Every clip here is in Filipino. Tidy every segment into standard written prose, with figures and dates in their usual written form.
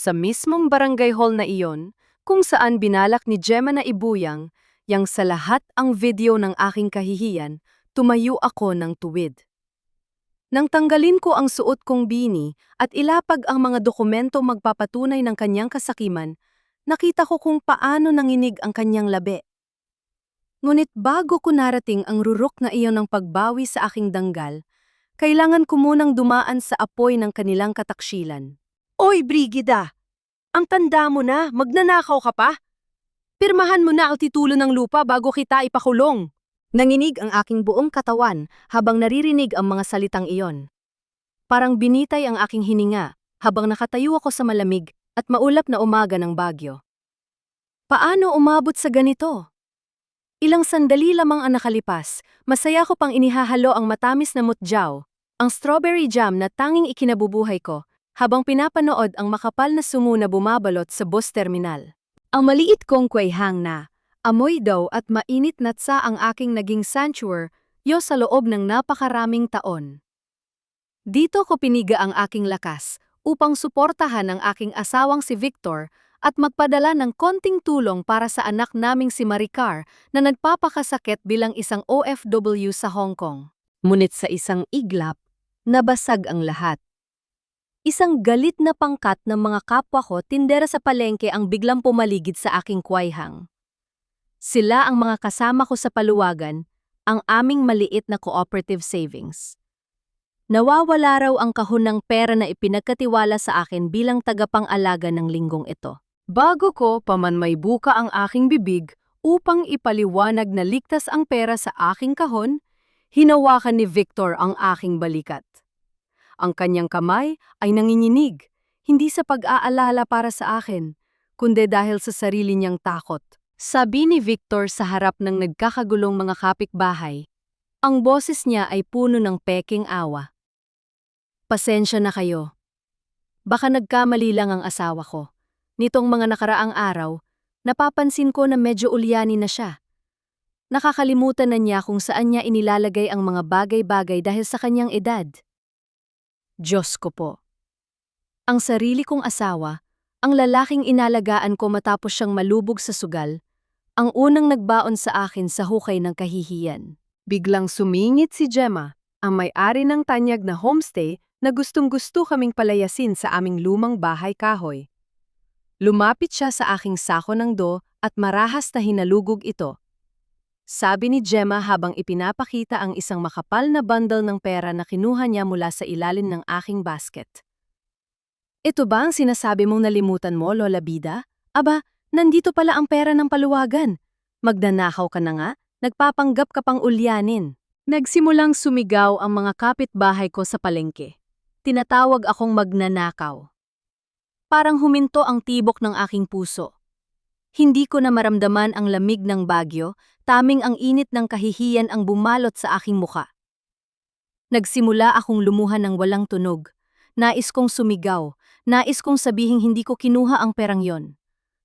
Sa mismong barangay hall na iyon, kung saan binalak ni Gemma na ibuyang, yang sa lahat ang video ng aking kahihiyan, tumayo ako ng tuwid. Nang tanggalin ko ang suot kong bini at ilapag ang mga dokumento magpapatunay ng kanyang kasakiman, nakita ko kung paano nanginig ang kanyang labi. Ngunit bago ko narating ang rurok na iyon ng pagbawi sa aking danggal, kailangan ko munang dumaan sa apoy ng kanilang kataksilan. Oy, Brigida! Ang tanda mo na, magnanakaw ka pa? Pirmahan mo na ang titulo ng lupa bago kita ipakulong. Nanginig ang aking buong katawan habang naririnig ang mga salitang iyon. Parang binitay ang aking hininga habang nakatayo ako sa malamig at maulap na umaga ng Bagyo. Paano umabot sa ganito? Ilang sandali lamang ang nakalipas, masaya ko pang inihahalo ang matamis na mutjaw, ang strawberry jam na tanging ikinabubuhay ko, habang pinapanood ang makapal na sungo na bumabalot sa bus terminal. Ang maliit kong kwayhang na, amoy daw at mainit na tsa ang aking naging sanctuary sa loob ng napakaraming taon. Dito ko piniga ang aking lakas upang suportahan ang aking asawang si Victor at magpadala ng konting tulong para sa anak naming si Maricar na nagpapakasakit bilang isang OFW sa Hong Kong. Ngunit sa isang iglap, nabasag ang lahat. Isang galit na pangkat ng mga kapwa ko tindera sa palengke ang biglang pumaligid sa aking kwayhang. Sila ang mga kasama ko sa paluwagan, ang aming maliit na cooperative savings. Nawawala raw ang kahon ng pera na ipinagkatiwala sa akin bilang tagapang-alaga ng linggong ito. Bago ko paman may buka ang aking bibig upang ipaliwanag na ligtas ang pera sa aking kahon, hinawakan ni Victor ang aking balikat. Ang kanyang kamay ay nanginginig, hindi sa pag-aalala para sa akin, kundi dahil sa sarili niyang takot. Sabi ni Victor sa harap ng nagkakagulong mga kapitbahay. Ang boses niya ay puno ng peking awa. Pasensya na kayo. Baka nagkamali lang ang asawa ko. Nitong mga nakaraang araw, napapansin ko na medyo ulyanin na siya. Nakakalimutan na niya kung saan niya inilalagay ang mga bagay-bagay dahil sa kanyang edad. Diyos ko po. Ang sarili kong asawa, ang lalaking inalagaan ko matapos siyang malubog sa sugal, ang unang nagbaon sa akin sa hukay ng kahihiyan. Biglang sumingit si Gemma, ang may-ari ng tanyag na homestay na gustong-gusto kaming palayasin sa aming lumang bahay kahoy. Lumapit siya sa aking sako ng at marahas na hinalugog ito. Sabi ni Gemma habang ipinapakita ang isang makapal na bundle ng pera na kinuha niya mula sa ilalim ng aking basket. Ito ba ang sinasabi mong nalimutan mo, Lola Bida? Aba, nandito pala ang pera ng paluwagan. Magdanakaw ka na nga, nagpapanggap ka pang ulyanin. Nagsimulang sumigaw ang mga kapitbahay ko sa palengke. Tinatawag akong magnanakaw. Parang huminto ang tibok ng aking puso. Hindi ko na maramdaman ang lamig ng Bagyo, taming ang init ng kahihiyan ang bumalot sa aking muka. Nagsimula akong lumuhan ng walang tunog. Nais kong sumigaw, nais kong sabihing hindi ko kinuha ang perang yon.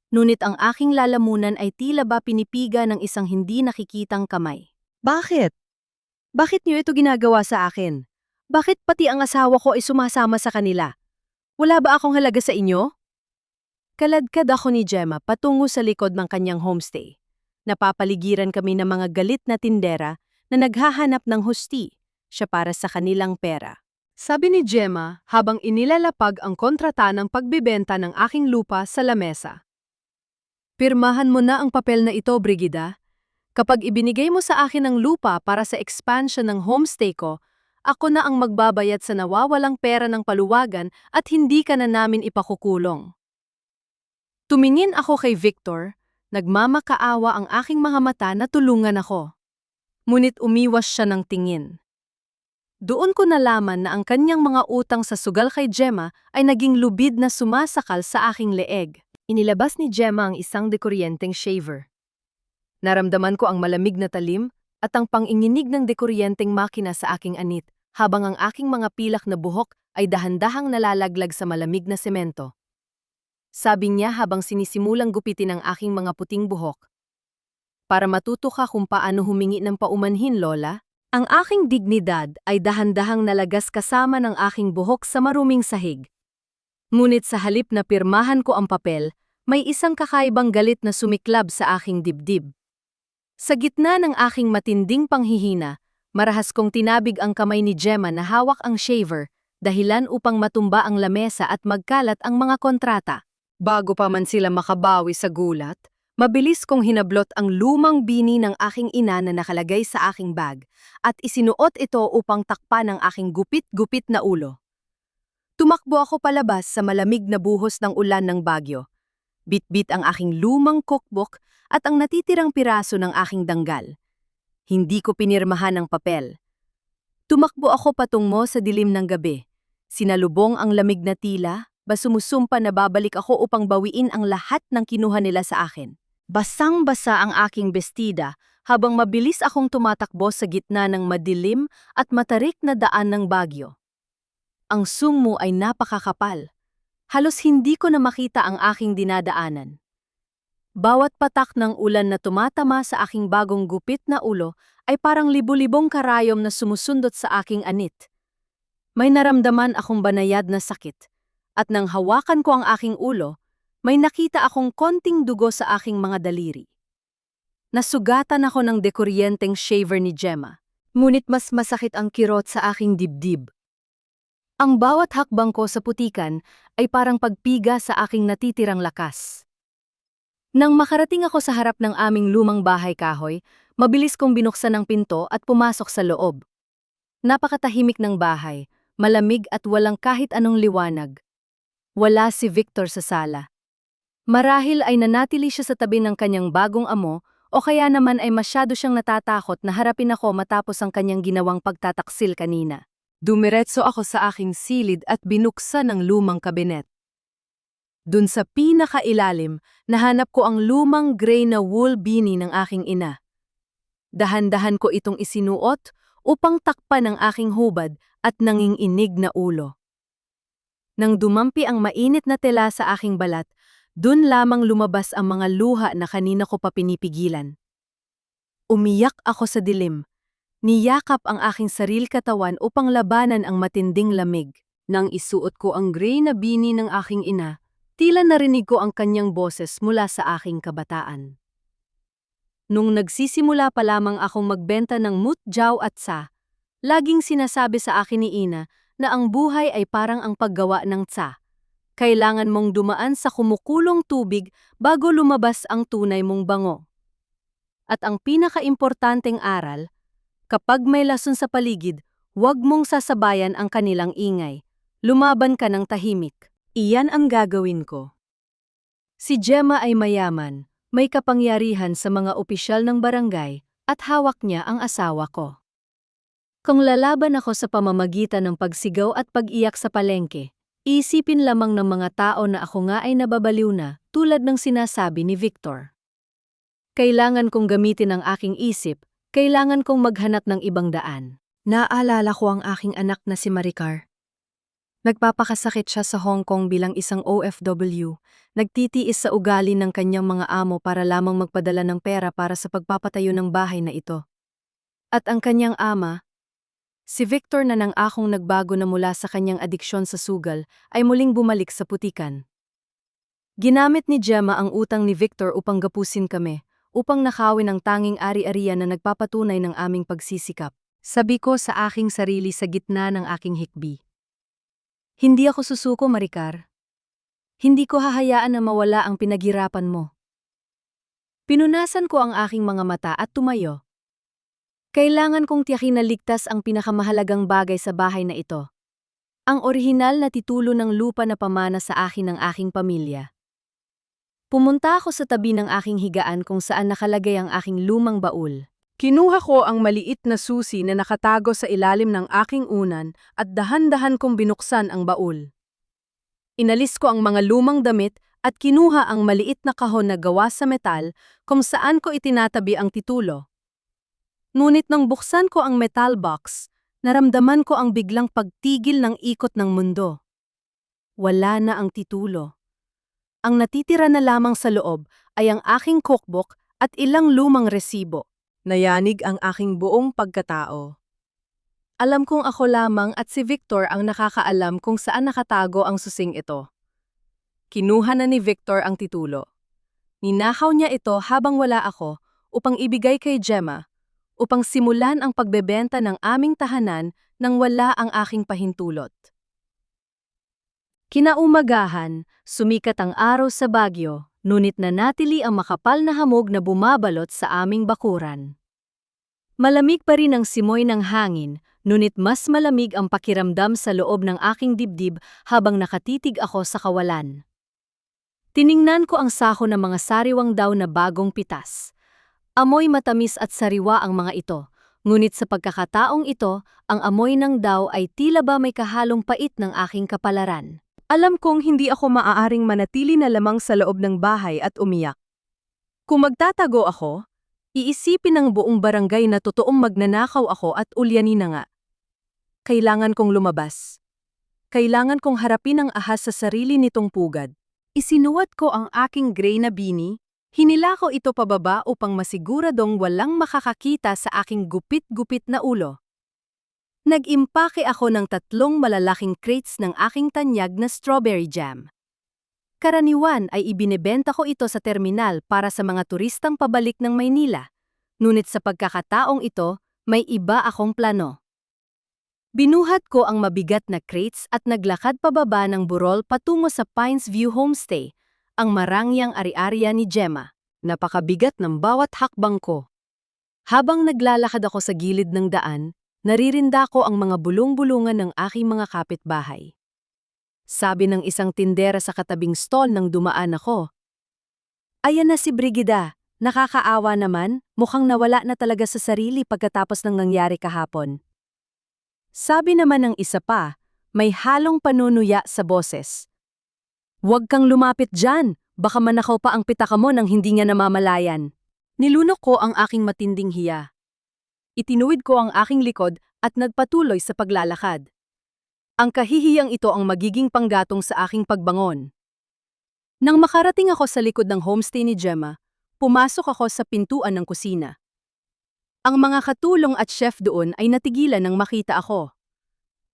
Ngunit ang aking lalamunan ay tila ba pinipiga ng isang hindi nakikitang kamay. Bakit? Bakit niyo ito ginagawa sa akin? Bakit pati ang asawa ko ay sumasama sa kanila? Wala ba akong halaga sa inyo? Kaladkad ako ni Gemma patungo sa likod ng kanyang homestay. Napapaligiran kami ng mga galit na tindera na naghahanap ng husti, siya para sa kanilang pera. Sabi ni Gemma habang inilalapag ang kontrata ng pagbibenta ng aking lupa sa lamesa. Pirmahan mo na ang papel na ito, Brigida. Kapag ibinigay mo sa akin ang lupa para sa expansion ng homestay ko, ako na ang magbabayad sa nawawalang pera ng paluwagan at hindi ka na namin ipakukulong. Tumingin ako kay Victor, nagmamakaawa ang aking mga mata na tulungan ako. Ngunit umiwas siya ng tingin. Doon ko nalaman na ang kanyang mga utang sa sugal kay Gemma ay naging lubid na sumasakal sa aking leeg. Inilabas ni Gemma ang isang dekuryenteng shaver. Naramdaman ko ang malamig na talim at ang panginginig ng dekuryenteng makina sa aking anit habang ang aking mga pilak na buhok ay dahan-dahang nalalaglag sa malamig na semento. Sabi niya habang sinisimulang gupitin ang aking mga puting buhok. Para matuto ka kung paano humingi ng paumanhin, Lola, ang aking dignidad ay dahan-dahang nalagas kasama ng aking buhok sa maruming sahig. Ngunit sa halip na pirmahan ko ang papel, may isang kakaibang galit na sumiklab sa aking dibdib. Sa gitna ng aking matinding panghihina, marahas kong tinabig ang kamay ni Gemma na hawak ang shaver, dahilan upang matumba ang lamesa at magkalat ang mga kontrata. Bago pa man sila makabawi sa gulat, mabilis kong hinablot ang lumang bini ng aking ina na nakalagay sa aking bag at isinuot ito upang takpan ang aking gupit-gupit na ulo. Tumakbo ako palabas sa malamig na buhos ng ulan ng Bagyo. Bit-bit ang aking lumang cookbook at ang natitirang piraso ng aking danggal. Hindi ko pinirmahan ang papel. Tumakbo ako patungo sa dilim ng gabi. Sinalubong ang lamig na tila, sumusumpa na babalik ako upang bawiin ang lahat ng kinuha nila sa akin. Basang-basa ang aking bestida habang mabilis akong tumatakbo sa gitna ng madilim at matarik na daan ng Bagyo. Ang sungmo ay napakakapal. Halos hindi ko na makita ang aking dinadaanan. Bawat patak ng ulan na tumatama sa aking bagong gupit na ulo ay parang libu-libong karayom na sumusundot sa aking anit. May naramdaman akong banayad na sakit, at nang hawakan ko ang aking ulo, may nakita akong konting dugo sa aking mga daliri. Nasugatan ako ng dekuryenteng shaver ni Gemma, ngunit mas masakit ang kirot sa aking dibdib. Ang bawat hakbang ko sa putikan ay parang pagpiga sa aking natitirang lakas. Nang makarating ako sa harap ng aming lumang bahay kahoy, mabilis kong binuksan ang pinto at pumasok sa loob. Napakatahimik ng bahay, malamig at walang kahit anong liwanag. Wala si Victor sa sala. Marahil ay nanatili siya sa tabi ng kanyang bagong amo o kaya naman ay masyado siyang natatakot na harapin ako matapos ang kanyang ginawang pagtataksil kanina. Dumiretso ako sa aking silid at binuksan ang lumang kabinet. Dun sa pinakailalim, nahanap ko ang lumang gray na wool beanie ng aking ina. Dahan-dahan ko itong isinuot upang takpan ang aking hubad at nanginginig na ulo. Nang dumampi ang mainit na tela sa aking balat, dun lamang lumabas ang mga luha na kanina ko pa pinipigilan. Umiyak ako sa dilim. Niyakap ang aking saril katawan upang labanan ang matinding lamig. Nang isuot ko ang gray na beanie ng aking ina, tila narinig ko ang kanyang boses mula sa aking kabataan. Nung nagsisimula pa lamang akong magbenta ng mutjaw at tsa, laging sinasabi sa akin ni ina na ang buhay ay parang ang paggawa ng tsa. Kailangan mong dumaan sa kumukulong tubig bago lumabas ang tunay mong bango. At ang pinakaimportanteng aral, kapag may lason sa paligid, huwag mong sasabayan ang kanilang ingay. Lumaban ka ng tahimik. Iyan ang gagawin ko. Si Gemma ay mayaman, may kapangyarihan sa mga opisyal ng barangay, at hawak niya ang asawa ko. Kung lalaban ako sa pamamagitan ng pagsigaw at pag-iyak sa palengke, isipin lamang ng mga tao na ako nga ay nababaliw na, tulad ng sinasabi ni Victor. Kailangan kong gamitin ang aking isip, kailangan kong maghanap ng ibang daan. Naalala ko ang aking anak na si Maricar. Nagpapakasakit siya sa Hong Kong bilang isang OFW, nagtitiis sa ugali ng kanyang mga amo para lamang magpadala ng pera para sa pagpapatayo ng bahay na ito. At ang kanyang ama, si Victor na nang akong nagbago na mula sa kanyang adiksyon sa sugal, ay muling bumalik sa putikan. Ginamit ni Gemma ang utang ni Victor upang gapusin kami, upang nakawin ang tanging ari-arian na nagpapatunay ng aming pagsisikap. Sabi ko sa aking sarili sa gitna ng aking hikbi. Hindi ako susuko, Maricar. Hindi ko hahayaan na mawala ang pinaghirapan mo. Pinunasan ko ang aking mga mata at tumayo. Kailangan kong tiyakin na ligtas ang pinakamahalagang bagay sa bahay na ito. Ang orihinal na titulo ng lupa na pamana sa akin ng aking pamilya. Pumunta ako sa tabi ng aking higaan kung saan nakalagay ang aking lumang baul. Kinuha ko ang maliit na susi na nakatago sa ilalim ng aking unan at dahan-dahan kong binuksan ang baul. Inalis ko ang mga lumang damit at kinuha ang maliit na kahon na gawa sa metal kung saan ko itinatabi ang titulo. Ngunit nang buksan ko ang metal box, naramdaman ko ang biglang pagtigil ng ikot ng mundo. Wala na ang titulo. Ang natitira na lamang sa loob ay ang aking cookbook at ilang lumang resibo. Nayanig ang aking buong pagkatao. Alam kong ako lamang at si Victor ang nakakaalam kung saan nakatago ang susing ito. Kinuha na ni Victor ang titulo. Ninakaw niya ito habang wala ako upang ibigay kay Gemma, upang simulan ang pagbebenta ng aming tahanan nang wala ang aking pahintulot. Kinaumagahan, sumikat ang araw sa Baguio, ngunit nanatili ang makapal na hamog na bumabalot sa aming bakuran. Malamig pa rin ang simoy ng hangin, ngunit mas malamig ang pakiramdam sa loob ng aking dibdib habang nakatitig ako sa kawalan. Tiningnan ko ang sako ng mga sariwang daw na bagong pitas. Amoy matamis at sariwa ang mga ito, ngunit sa pagkakataong ito, ang amoy ng daw ay tila ba may kahalong pait ng aking kapalaran. Alam kong hindi ako maaaring manatili na lamang sa loob ng bahay at umiyak. Kung magtatago ako, iisipin ng buong barangay na totoong magnanakaw ako at ulyanin na nga. Kailangan kong lumabas. Kailangan kong harapin ang ahas sa sarili nitong pugad. Isinuot ko ang aking gray na beanie, hinila ko ito pababa upang masiguradong walang makakakita sa aking gupit-gupit na ulo. Nag-impake ako ng 3 malalaking crates ng aking tanyag na strawberry jam. Karaniwan ay ibinebenta ko ito sa terminal para sa mga turistang pabalik ng Maynila, ngunit sa pagkakataong ito, may iba akong plano. Binuhat ko ang mabigat na crates at naglakad pababa ng burol patungo sa Pines View Homestay, ang marangyang ari-ariya ni Gemma. Napakabigat ng bawat hakbang ko. Habang naglalakad ako sa gilid ng daan, naririnda ko ang mga bulong-bulungan ng aking mga kapitbahay. Sabi ng isang tindera sa katabing stall nang dumaan ako, "Ayan na si Brigida, nakakaawa naman, mukhang nawala na talaga sa sarili pagkatapos ng nangyari kahapon." Sabi naman ng isa pa, may halong panunuya sa boses, "Huwag kang lumapit dyan, baka manakaw pa ang pitaka mo nang hindi niya namamalayan." Nilunok ko ang aking matinding hiya. Itinuwid ko ang aking likod at nagpatuloy sa paglalakad. Ang kahihiyang ito ang magiging panggatong sa aking pagbangon. Nang makarating ako sa likod ng homestay ni Gemma, pumasok ako sa pintuan ng kusina. Ang mga katulong at chef doon ay natigilan nang makita ako.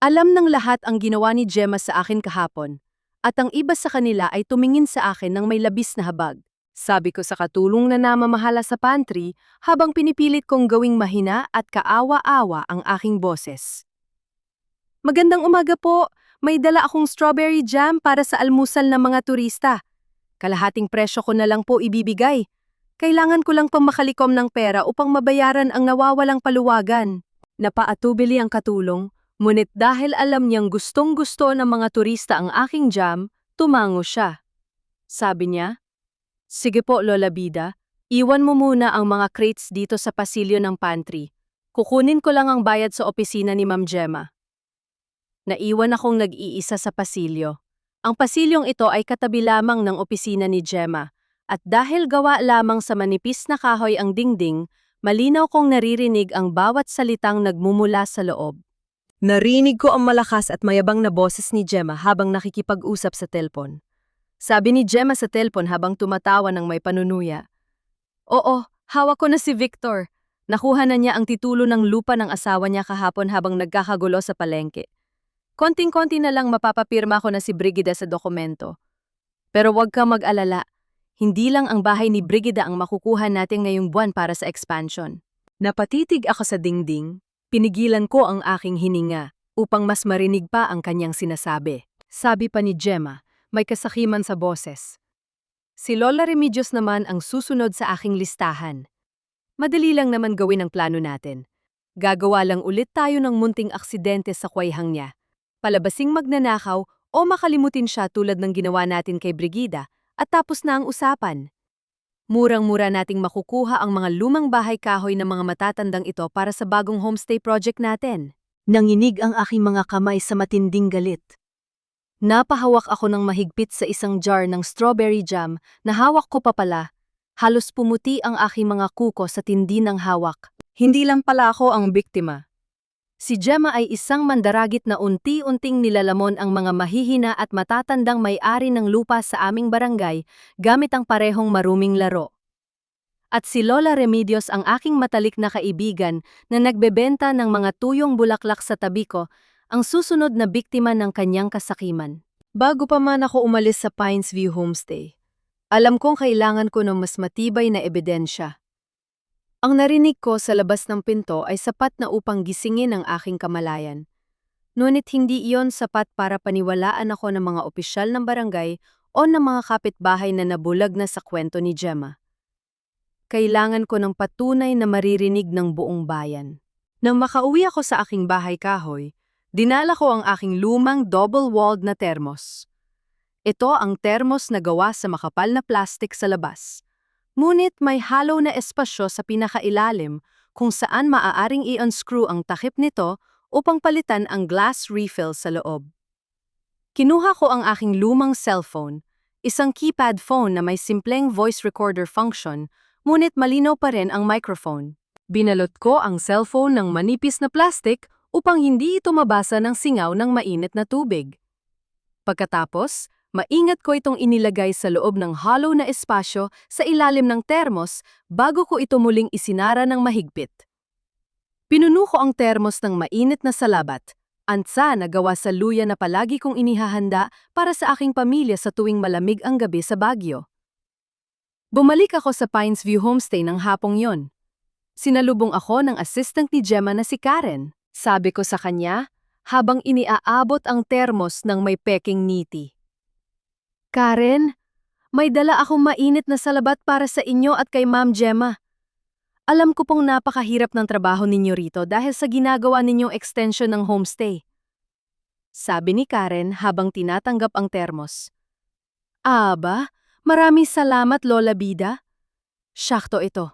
Alam ng lahat ang ginawa ni Gemma sa akin kahapon, at ang iba sa kanila ay tumingin sa akin ng may labis na habag. Sabi ko sa katulong na namamahala sa pantry habang pinipilit kong gawing mahina at kaawa-awa ang aking boses. "Magandang umaga po, may dala akong strawberry jam para sa almusal ng mga turista. Kalahating presyo ko na lang po ibibigay. Kailangan ko lang pang makalikom ng pera upang mabayaran ang nawawalang paluwagan." Napaatubili ang katulong, ngunit dahil alam niyang gustong-gusto ng mga turista ang aking jam, tumango siya. Sabi niya, "Sige po, Lola Bida, iwan mo muna ang mga crates dito sa pasilyo ng pantry. Kukunin ko lang ang bayad sa opisina ni Ma'am Gemma." Naiwan akong nag-iisa sa pasilyo. Ang pasilyong ito ay katabi lamang ng opisina ni Gemma, at dahil gawa lamang sa manipis na kahoy ang dingding, malinaw kong naririnig ang bawat salitang nagmumula sa loob. Narinig ko ang malakas at mayabang na boses ni Gemma habang nakikipag-usap sa telpon. Sabi ni Gemma sa telpon habang tumatawa ng may panunuya, "Oo, hawak ko na si Victor. Nakuha na niya ang titulo ng lupa ng asawa niya kahapon habang nagkakagulo sa palengke. Konting-konti na lang mapapapirma ko na si Brigida sa dokumento. Pero huwag kang mag-alala. Hindi lang ang bahay ni Brigida ang makukuha natin ngayong buwan para sa expansion." Napatitig ako sa dingding, pinigilan ko ang aking hininga upang mas marinig pa ang kanyang sinasabi. Sabi pa ni Gemma, may kasakiman sa boses, "Si Lola Remedios naman ang susunod sa aking listahan. Madali lang naman gawin ang plano natin. Gagawa lang ulit tayo ng munting aksidente sa kwayhang niya. Palabasing magnanakaw o makalimutin siya tulad ng ginawa natin kay Brigida at tapos na ang usapan. Murang-mura nating makukuha ang mga lumang bahay kahoy ng mga matatandang ito para sa bagong homestay project natin." Nanginig ang aking mga kamay sa matinding galit. Napahawak ako ng mahigpit sa isang jar ng strawberry jam na hawak ko pa pala. Halos pumuti ang aking mga kuko sa tindi ng hawak. Hindi lang pala ako ang biktima. Si Gemma ay isang mandaragit na unti-unting nilalamon ang mga mahihina at matatandang may-ari ng lupa sa aming barangay gamit ang parehong maruming laro. At si Lola Remedios ang aking matalik na kaibigan na nagbebenta ng mga tuyong bulaklak sa tabi ko, ang susunod na biktima ng kanyang kasakiman. Bago pa man ako umalis sa Pines View Homestay, alam kong kailangan ko ng mas matibay na ebidensya. Ang narinig ko sa labas ng pinto ay sapat na upang gisingin ang aking kamalayan. Ngunit hindi iyon sapat para paniwalaan ako ng mga opisyal ng barangay o ng mga kapitbahay na nabulag na sa kwento ni Gemma. Kailangan ko ng patunay na maririnig ng buong bayan. Nang makauwi ako sa aking bahay kahoy, dinala ko ang aking lumang double-walled na termos. Ito ang termos na gawa sa makapal na plastik sa labas. Ngunit may hollow na espasyo sa pinakailalim kung saan maaaring i-unscrew ang takip nito upang palitan ang glass refill sa loob. Kinuha ko ang aking lumang cellphone, isang keypad phone na may simpleng voice recorder function, ngunit malinaw pa rin ang microphone. Binalot ko ang cellphone ng manipis na plastik upang hindi ito mabasa ng singaw ng mainit na tubig. Pagkatapos, maingat ko itong inilagay sa loob ng hollow na espasyo sa ilalim ng termos bago ko ito muling isinara ng mahigpit. Pinuno ko ang termos ng mainit na salabat, antsa na gawa sa luya na palagi kong inihahanda para sa aking pamilya sa tuwing malamig ang gabi sa Baguio. Bumalik ako sa Pines View Homestay ng hapong yon. Sinalubong ako ng assistant ni Gemma na si Karen. Sabi ko sa kanya, habang iniaabot ang termos ng may peking niti. Karen, may dala akong mainit na salabat para sa inyo at kay Ma'am Gemma. Alam ko pong napakahirap ng trabaho ninyo rito dahil sa ginagawa ninyong extension ng homestay. Sabi ni Karen habang tinatanggap ang termos. Aba, maraming salamat Lola Bida. Syakto ito.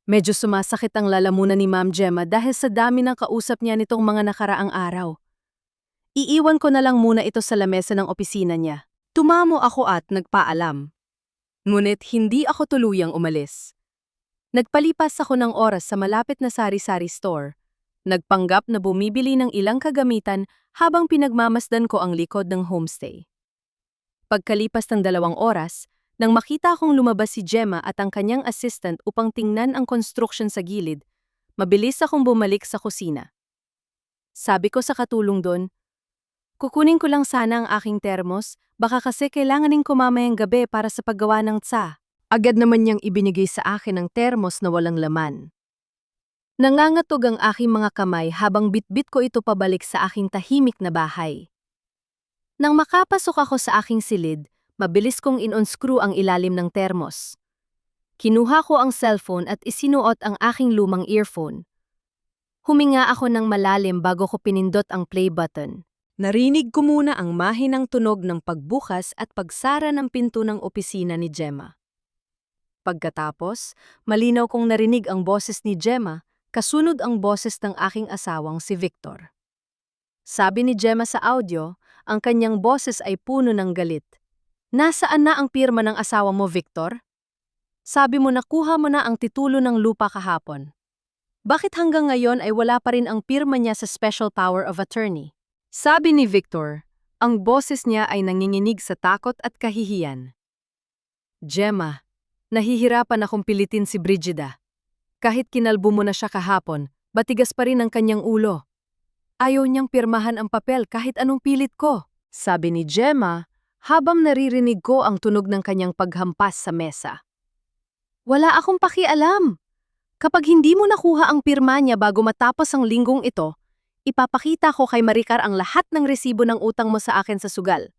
Medyo sumasakit ang lalamunan ni Ma'am Gemma dahil sa dami ng kausap niya nitong mga nakaraang araw. Iiwan ko na lang muna ito sa lamesa ng opisina niya. Tumamo ako at nagpaalam. Ngunit hindi ako tuluyang umalis. Nagpalipas ako ng oras sa malapit na sari-sari store. Nagpanggap na bumibili ng ilang kagamitan habang pinagmamasdan ko ang likod ng homestay. Pagkalipas ng 2 oras, nang makita akong lumabas si Gemma at ang kanyang assistant upang tingnan ang construction sa gilid, mabilis akong bumalik sa kusina. Sabi ko sa katulong doon, kukunin ko lang sana ang aking termos, baka kasi kailanganin ko mamayang gabi para sa paggawa ng tsa. Agad naman niyang ibinigay sa akin ang termos na walang laman. Nangangatog ang aking mga kamay habang bitbit ko ito pabalik sa aking tahimik na bahay. Nang makapasok ako sa aking silid, mabilis kong in-unscrew ang ilalim ng termos. Kinuha ko ang cellphone at isinuot ang aking lumang earphone. Huminga ako ng malalim bago ko pinindot ang play button. Narinig ko muna ang mahinang tunog ng pagbukas at pagsara ng pinto ng opisina ni Gemma. Pagkatapos, malinaw kong narinig ang boses ni Gemma, kasunod ang boses ng aking asawang si Victor. Sabi ni Gemma sa audio, ang kanyang boses ay puno ng galit. Nasaan na ang pirma ng asawa mo, Victor? Sabi mo nakuha mo na ang titulo ng lupa kahapon. Bakit hanggang ngayon ay wala pa rin ang pirma niya sa Special Power of Attorney? Sabi ni Victor, ang boses niya ay nanginginig sa takot at kahihiyan. Gemma, nahihirapan akong pilitin si Brigida. Kahit kinalbo mo na siya kahapon, batigas pa rin ang kanyang ulo. Ayaw niyang pirmahan ang papel kahit anong pilit ko, sabi ni Gemma habang naririnig ko ang tunog ng kanyang paghampas sa mesa. Wala akong pakialam. Kapag hindi mo nakuha ang pirma niya bago matapos ang linggong ito, ipapakita ko kay Maricar ang lahat ng resibo ng utang mo sa akin sa sugal.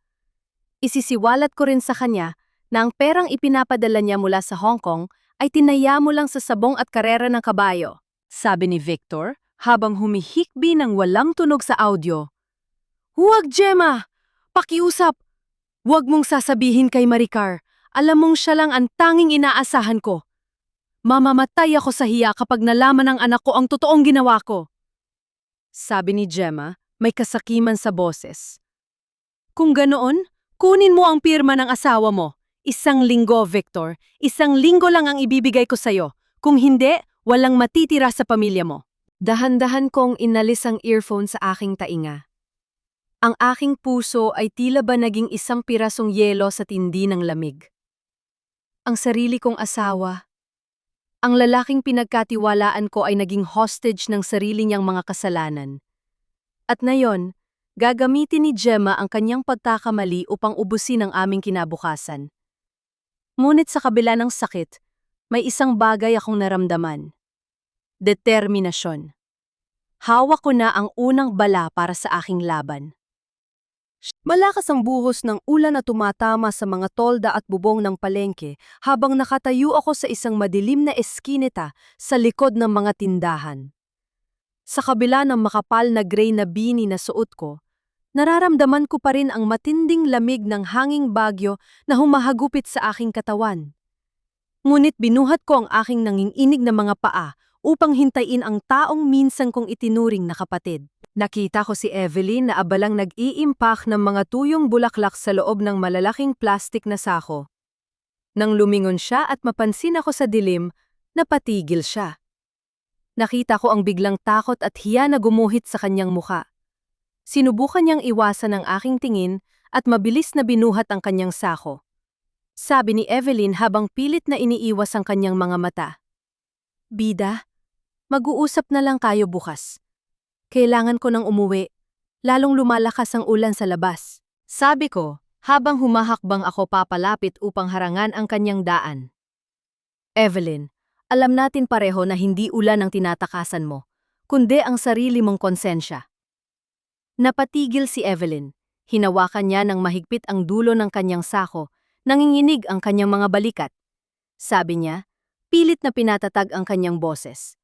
Isisiwalat ko rin sa kanya na ang perang ipinapadala niya mula sa Hong Kong ay tinaya mo lang sa sabong at karera ng kabayo, sabi ni Victor habang humihikbi ng walang tunog sa audio. Huwag, Gemma! Pakiusap! Huwag mong sasabihin kay Maricar. Alam mong siya lang ang tanging inaasahan ko. Mamamatay ako sa hiya kapag nalaman ng anak ko ang totoong ginawa ko. Sabi ni Gemma, may kasakiman sa boses. Kung ganoon, kunin mo ang pirma ng asawa mo. 1 linggo, Victor. 1 linggo lang ang ibibigay ko sa'yo. Kung hindi, walang matitira sa pamilya mo. Dahan-dahan kong inalis ang earphone sa aking tainga. Ang aking puso ay tila ba naging isang pirasong yelo sa tindi ng lamig. Ang sarili kong asawa. Ang lalaking pinagkatiwalaan ko ay naging hostage ng sarili niyang mga kasalanan. At ngayon, Gagamitin ni Gemma ang kanyang pagkakamali upang ubusin ang aming kinabukasan. Ngunit sa kabila ng sakit, may isang bagay akong naramdaman. Determinasyon. Hawak ko na ang unang bala para sa aking laban. Malakas ang buhos ng ulan na tumatama sa mga tolda at bubong ng palengke habang nakatayo ako sa isang madilim na eskinita sa likod ng mga tindahan. Sa kabila ng makapal na gray na bini na suot ko, nararamdaman ko pa rin ang matinding lamig ng hanging bagyo na humahagupit sa aking katawan. Ngunit binuhat ko ang aking nanginginig na mga paa upang hintayin ang taong minsan kong itinuring na kapatid. Nakita ko si Evelyn na abalang nag-iimpak ng mga tuyong bulaklak sa loob ng malalaking plastik na sako. Nang lumingon siya at mapansin ako sa dilim, napatigil siya. Nakita ko ang biglang takot at hiya na gumuhit sa kanyang muka. Sinubukan niyang iwasan ang aking tingin at mabilis na binuhat ang kanyang sako. Sabi ni Evelyn habang pilit na iniiwas ang kanyang mga mata. "Bida, mag-uusap na lang kayo bukas. Kailangan ko nang umuwi, lalong lumalakas ang ulan sa labas." Sabi ko, habang humahakbang ako papalapit upang harangan ang kanyang daan. "Evelyn, alam natin pareho na hindi ulan ang tinatakasan mo, kundi ang sarili mong konsensya." Napatigil si Evelyn. Hinawakan niya ng mahigpit ang dulo ng kanyang sako, nanginginig ang kanyang mga balikat. Sabi niya, pilit na pinatatag ang kanyang boses.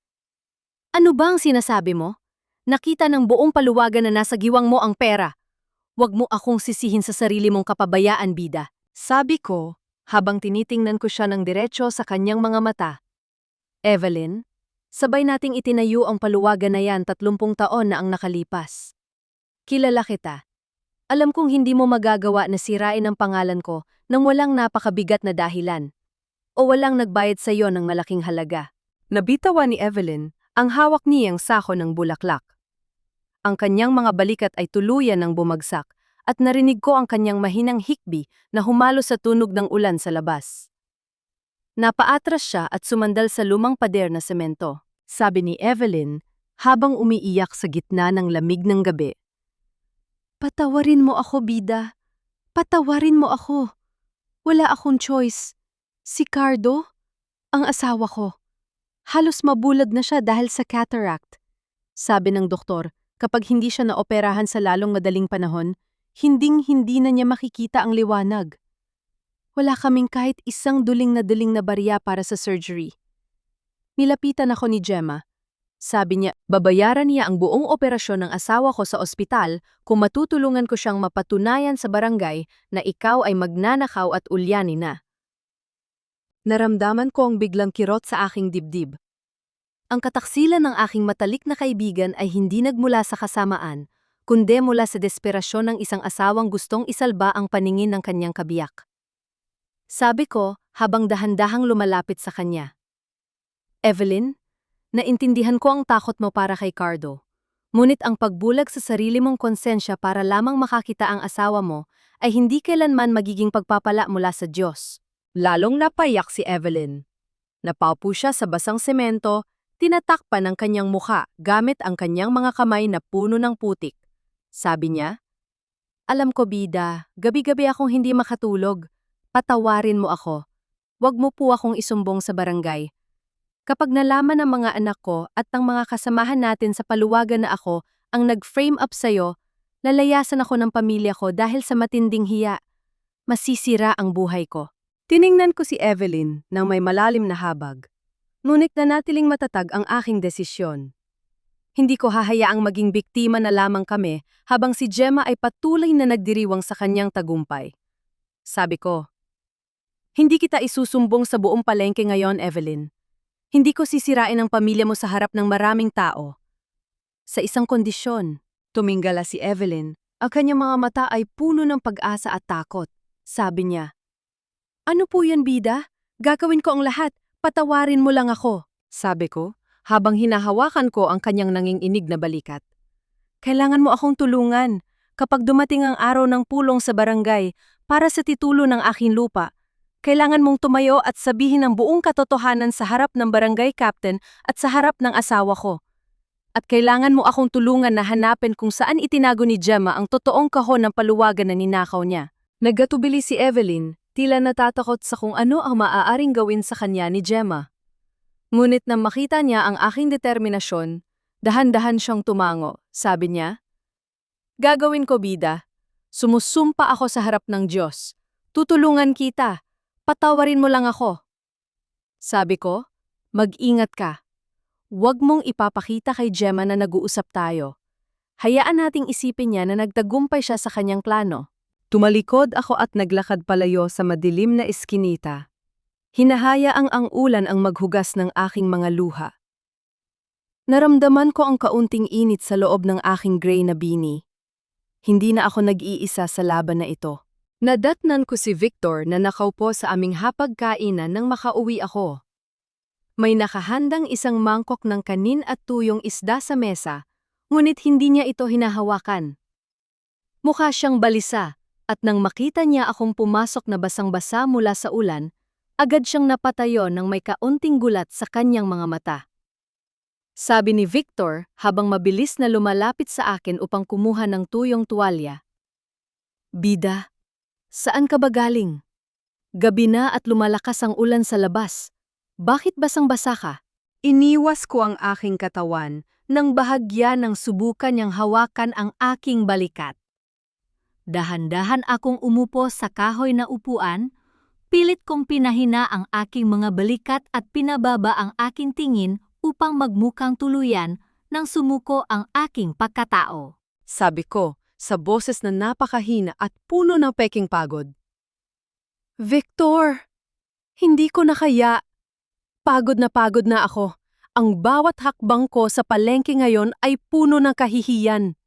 "Ano ba ang sinasabi mo? Nakita ng buong paluwagan na nasa giwang mo ang pera. Huwag mo akong sisihin sa sarili mong kapabayaan, bida." Sabi ko, habang tinitingnan ko siya ng diretsyo sa kanyang mga mata. "Evelyn, sabay nating itinayo ang paluwagan na yan 30 taon na ang nakalipas. Kilala kita. Alam kong hindi mo magagawa na sirain ang pangalan ko nang walang napakabigat na dahilan o walang nagbayad sa iyo ng malaking halaga." Nabitawan ni Evelyn ang hawak niyang sako ng bulaklak. Ang kanyang mga balikat ay tuluyan ng bumagsak at narinig ko ang kanyang mahinang hikbi na humalo sa tunog ng ulan sa labas. Napaatras siya at sumandal sa lumang pader na semento. Sabi ni Evelyn habang umiiyak sa gitna ng lamig ng gabi. "Patawarin mo ako, bida. Patawarin mo ako. Wala akong choice. Si Cardo, ang asawa ko, halos mabulag na siya dahil sa cataract. Sabi ng doktor, kapag hindi siya naoperahan sa lalong madaling panahon, hinding-hindi na niya makikita ang liwanag. Wala kaming kahit isang duling na barya para sa surgery." Nilapitan ako ni Gemma. Sabi niya, babayaran niya ang buong operasyon ng asawa ko sa ospital kung matutulungan ko siyang mapatunayan sa barangay na ikaw ay magnanakaw at ulyani na. Naramdaman ko ang biglang kirot sa aking dibdib. Ang kataksilan ng aking matalik na kaibigan ay hindi nagmula sa kasamaan, kundi mula sa desperasyon ng isang asawang gustong isalba ang paningin ng kanyang kabiyak. Sabi ko habang dahan-dahang lumalapit sa kanya. "Evelyn, naintindihan ko ang takot mo para kay Cardo. Ngunit ang pagbulag sa sarili mong konsensya para lamang makakita ang asawa mo ay hindi kailanman magiging pagpapala mula sa Diyos." Lalong napayak si Evelyn. Napaupo siya sa basang semento, tinatakpan ang kanyang mukha gamit ang kanyang mga kamay na puno ng putik. Sabi niya, "Alam ko, bida, gabi-gabi akong hindi makatulog. Patawarin mo ako. Huwag mo po akong isumbong sa barangay. Kapag nalaman ng mga anak ko at ng mga kasamahan natin sa paluwagan na ako ang nag-frame up sa'yo, lalayasan ako ng pamilya ko dahil sa matinding hiya. Masisira ang buhay ko." Tiningnan ko si Evelyn nang may malalim na habag. Ngunit nanatiling matatag ang aking desisyon. Hindi ko hahayaang maging biktima na lamang kami habang si Gemma ay patuloy na nagdiriwang sa kanyang tagumpay. Sabi ko, "Hindi kita isusumbong sa buong palengke ngayon, Evelyn. Hindi ko sisirain ang pamilya mo sa harap ng maraming tao. Sa isang kondisyon." Tumingala si Evelyn. Ang kanyang mga mata ay puno ng pag-asa at takot. Sabi niya, "Ano po yan, bida? Gagawin ko ang lahat. Patawarin mo lang ako." Sabi ko, habang hinahawakan ko ang kanyang nanginginig na balikat. "Kailangan mo akong tulungan. Kapag dumating ang araw ng pulong sa barangay para sa titulo ng aking lupa, kailangan mong tumayo at sabihin ang buong katotohanan sa harap ng barangay captain at sa harap ng asawa ko. At kailangan mo akong tulungan na hanapin kung saan itinago ni Gemma ang totoong kahon ng paluwagan na ninakaw niya. Naggatubili si Evelyn, tila natatakot sa kung ano ang maaaring gawin sa kanya ni Gemma. Ngunit nang makita niya ang aking determinasyon, dahan-dahan siyang tumango. Sabi niya, "Gagawin ko, bida. Sumusumpa ako sa harap ng Diyos. Tutulungan kita. Patawarin mo lang ako." Sabi ko, "Mag-ingat ka. Huwag mong ipapakita kay Gemma na nag-uusap tayo. Hayaan nating isipin niya na nagtagumpay siya sa kanyang plano." Tumalikod ako at naglakad palayo sa madilim na eskinita. Hinahayaang ang ulan ang maghugas ng aking mga luha. Naramdaman ko ang kaunting init sa loob ng aking gray na beanie. Hindi na ako nag-iisa sa laban na ito. Nadatnan ko si Victor na nakaupo sa aming hapagkainan nang makauwi ako. May nakahandang isang mangkok ng kanin at tuyong isda sa mesa, ngunit hindi niya ito hinahawakan. Mukha siyang balisa, at nang makita niya akong pumasok na basang-basa mula sa ulan, agad siyang napatayo nang may kaunting gulat sa kanyang mga mata. Sabi ni Victor habang mabilis na lumalapit sa akin upang kumuha ng tuyong tuwalya, "Bida, saan ka ba galing? Gabi na at lumalakas ang ulan sa labas. Bakit basang-basa ka?" Iniwas ko ang aking katawan nang bahagya ng subukan niyang hawakan ang aking balikat. Dahan-dahan akong umupo sa kahoy na upuan, pilit kong pinahina ang aking mga balikat at pinababa ang aking tingin upang magmukhang tuluyan nang sumuko ang aking pagkatao. Sabi ko, sa boses na napakahina at puno ng peking pagod, "Victor, hindi ko na kaya. Pagod na ako. Ang bawat hakbang ko sa palengke ngayon ay puno ng kahihiyan.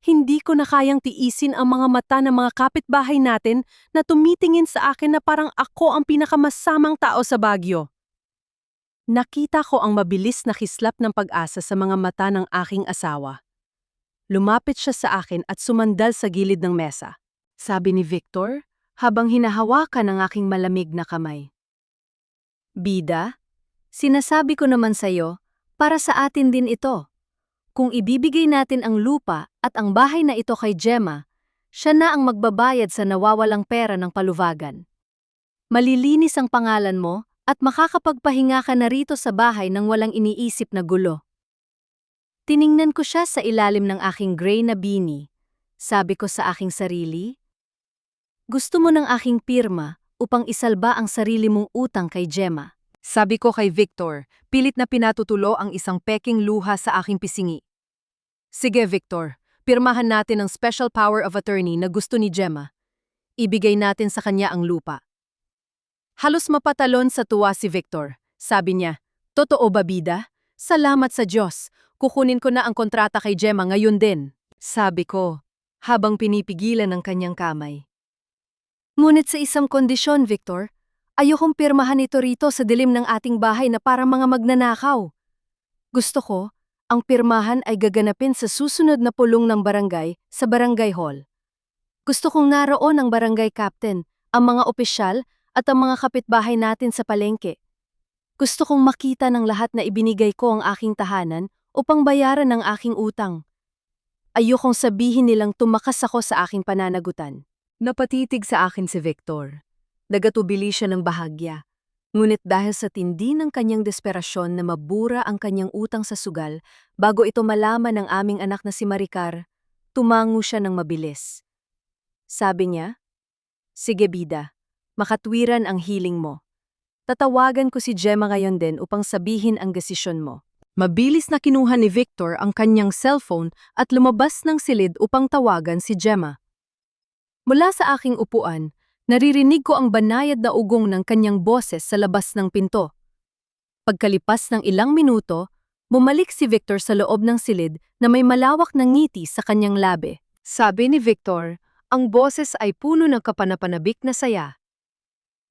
Hindi ko na kayang tiisin ang mga mata ng mga kapitbahay natin na tumitingin sa akin na parang ako ang pinakamasamang tao sa Baguio." Nakita ko ang mabilis na kislap ng pag-asa sa mga mata ng aking asawa. Lumapit siya sa akin at sumandal sa gilid ng mesa. Sabi ni Victor, habang hinahawakan ang aking malamig na kamay, "Bida, sinasabi ko naman sa'yo, para sa atin din ito. Kung ibibigay natin ang lupa at ang bahay na ito kay Gemma, siya na ang magbabayad sa nawawalang pera ng paluvagan. Malilinis ang pangalan mo at makakapagpahinga ka na rito sa bahay nang walang iniisip na gulo." Tiningnan ko siya sa ilalim ng aking gray na beanie. Sabi ko sa aking sarili, "Gusto mo ng aking pirma upang isalba ang sarili mong utang kay Gemma." Sabi ko kay Victor, pilit na pinatutulo ang isang peking luha sa aking pisingi. "Sige Victor, pirmahan natin ang special power of attorney na gusto ni Gemma. Ibigay natin sa kanya ang lupa." Halos mapatalon sa tuwa si Victor. Sabi niya, "Totoo ba, bida? Salamat sa Diyos. Kukunin ko na ang kontrata kay Gemma ngayon din." Sabi ko, habang pinipigilan ang kanyang kamay. "Ngunit sa isang kondisyon, Victor. Ayokong pirmahan ito rito sa dilim ng ating bahay na parang mga magnanakaw. Gusto ko, ang pirmahan ay gaganapin sa susunod na pulong ng barangay sa barangay hall. Gusto kong naroon ang barangay captain, ang mga opisyal at ang mga kapitbahay natin sa palengke. Gusto kong makita ng lahat na ibinigay ko ang aking tahanan upang bayaran ang aking utang. Ayokong sabihin nilang tumakas ako sa aking pananagutan." Napatitig sa akin si Victor. Nagatubili siya ng bahagya. Ngunit dahil sa tindi ng kanyang desperasyon na mabura ang kanyang utang sa sugal, bago ito malaman ng aming anak na si Maricar, tumango siya ng mabilis. Sabi niya, "Sige bida, makatwiran ang hiling mo. Tatawagan ko si Gemma ngayon din upang sabihin ang desisyon mo." Mabilis na kinuha ni Victor ang kanyang cellphone at lumabas ng silid upang tawagan si Gemma. Mula sa aking upuan, naririnig ko ang banayad na ugong ng kanyang boses sa labas ng pinto. Pagkalipas ng ilang minuto, bumalik si Victor sa loob ng silid na may malawak na ngiti sa kanyang labi. Sabi ni Victor, ang boses ay puno ng kapanapanabik na saya.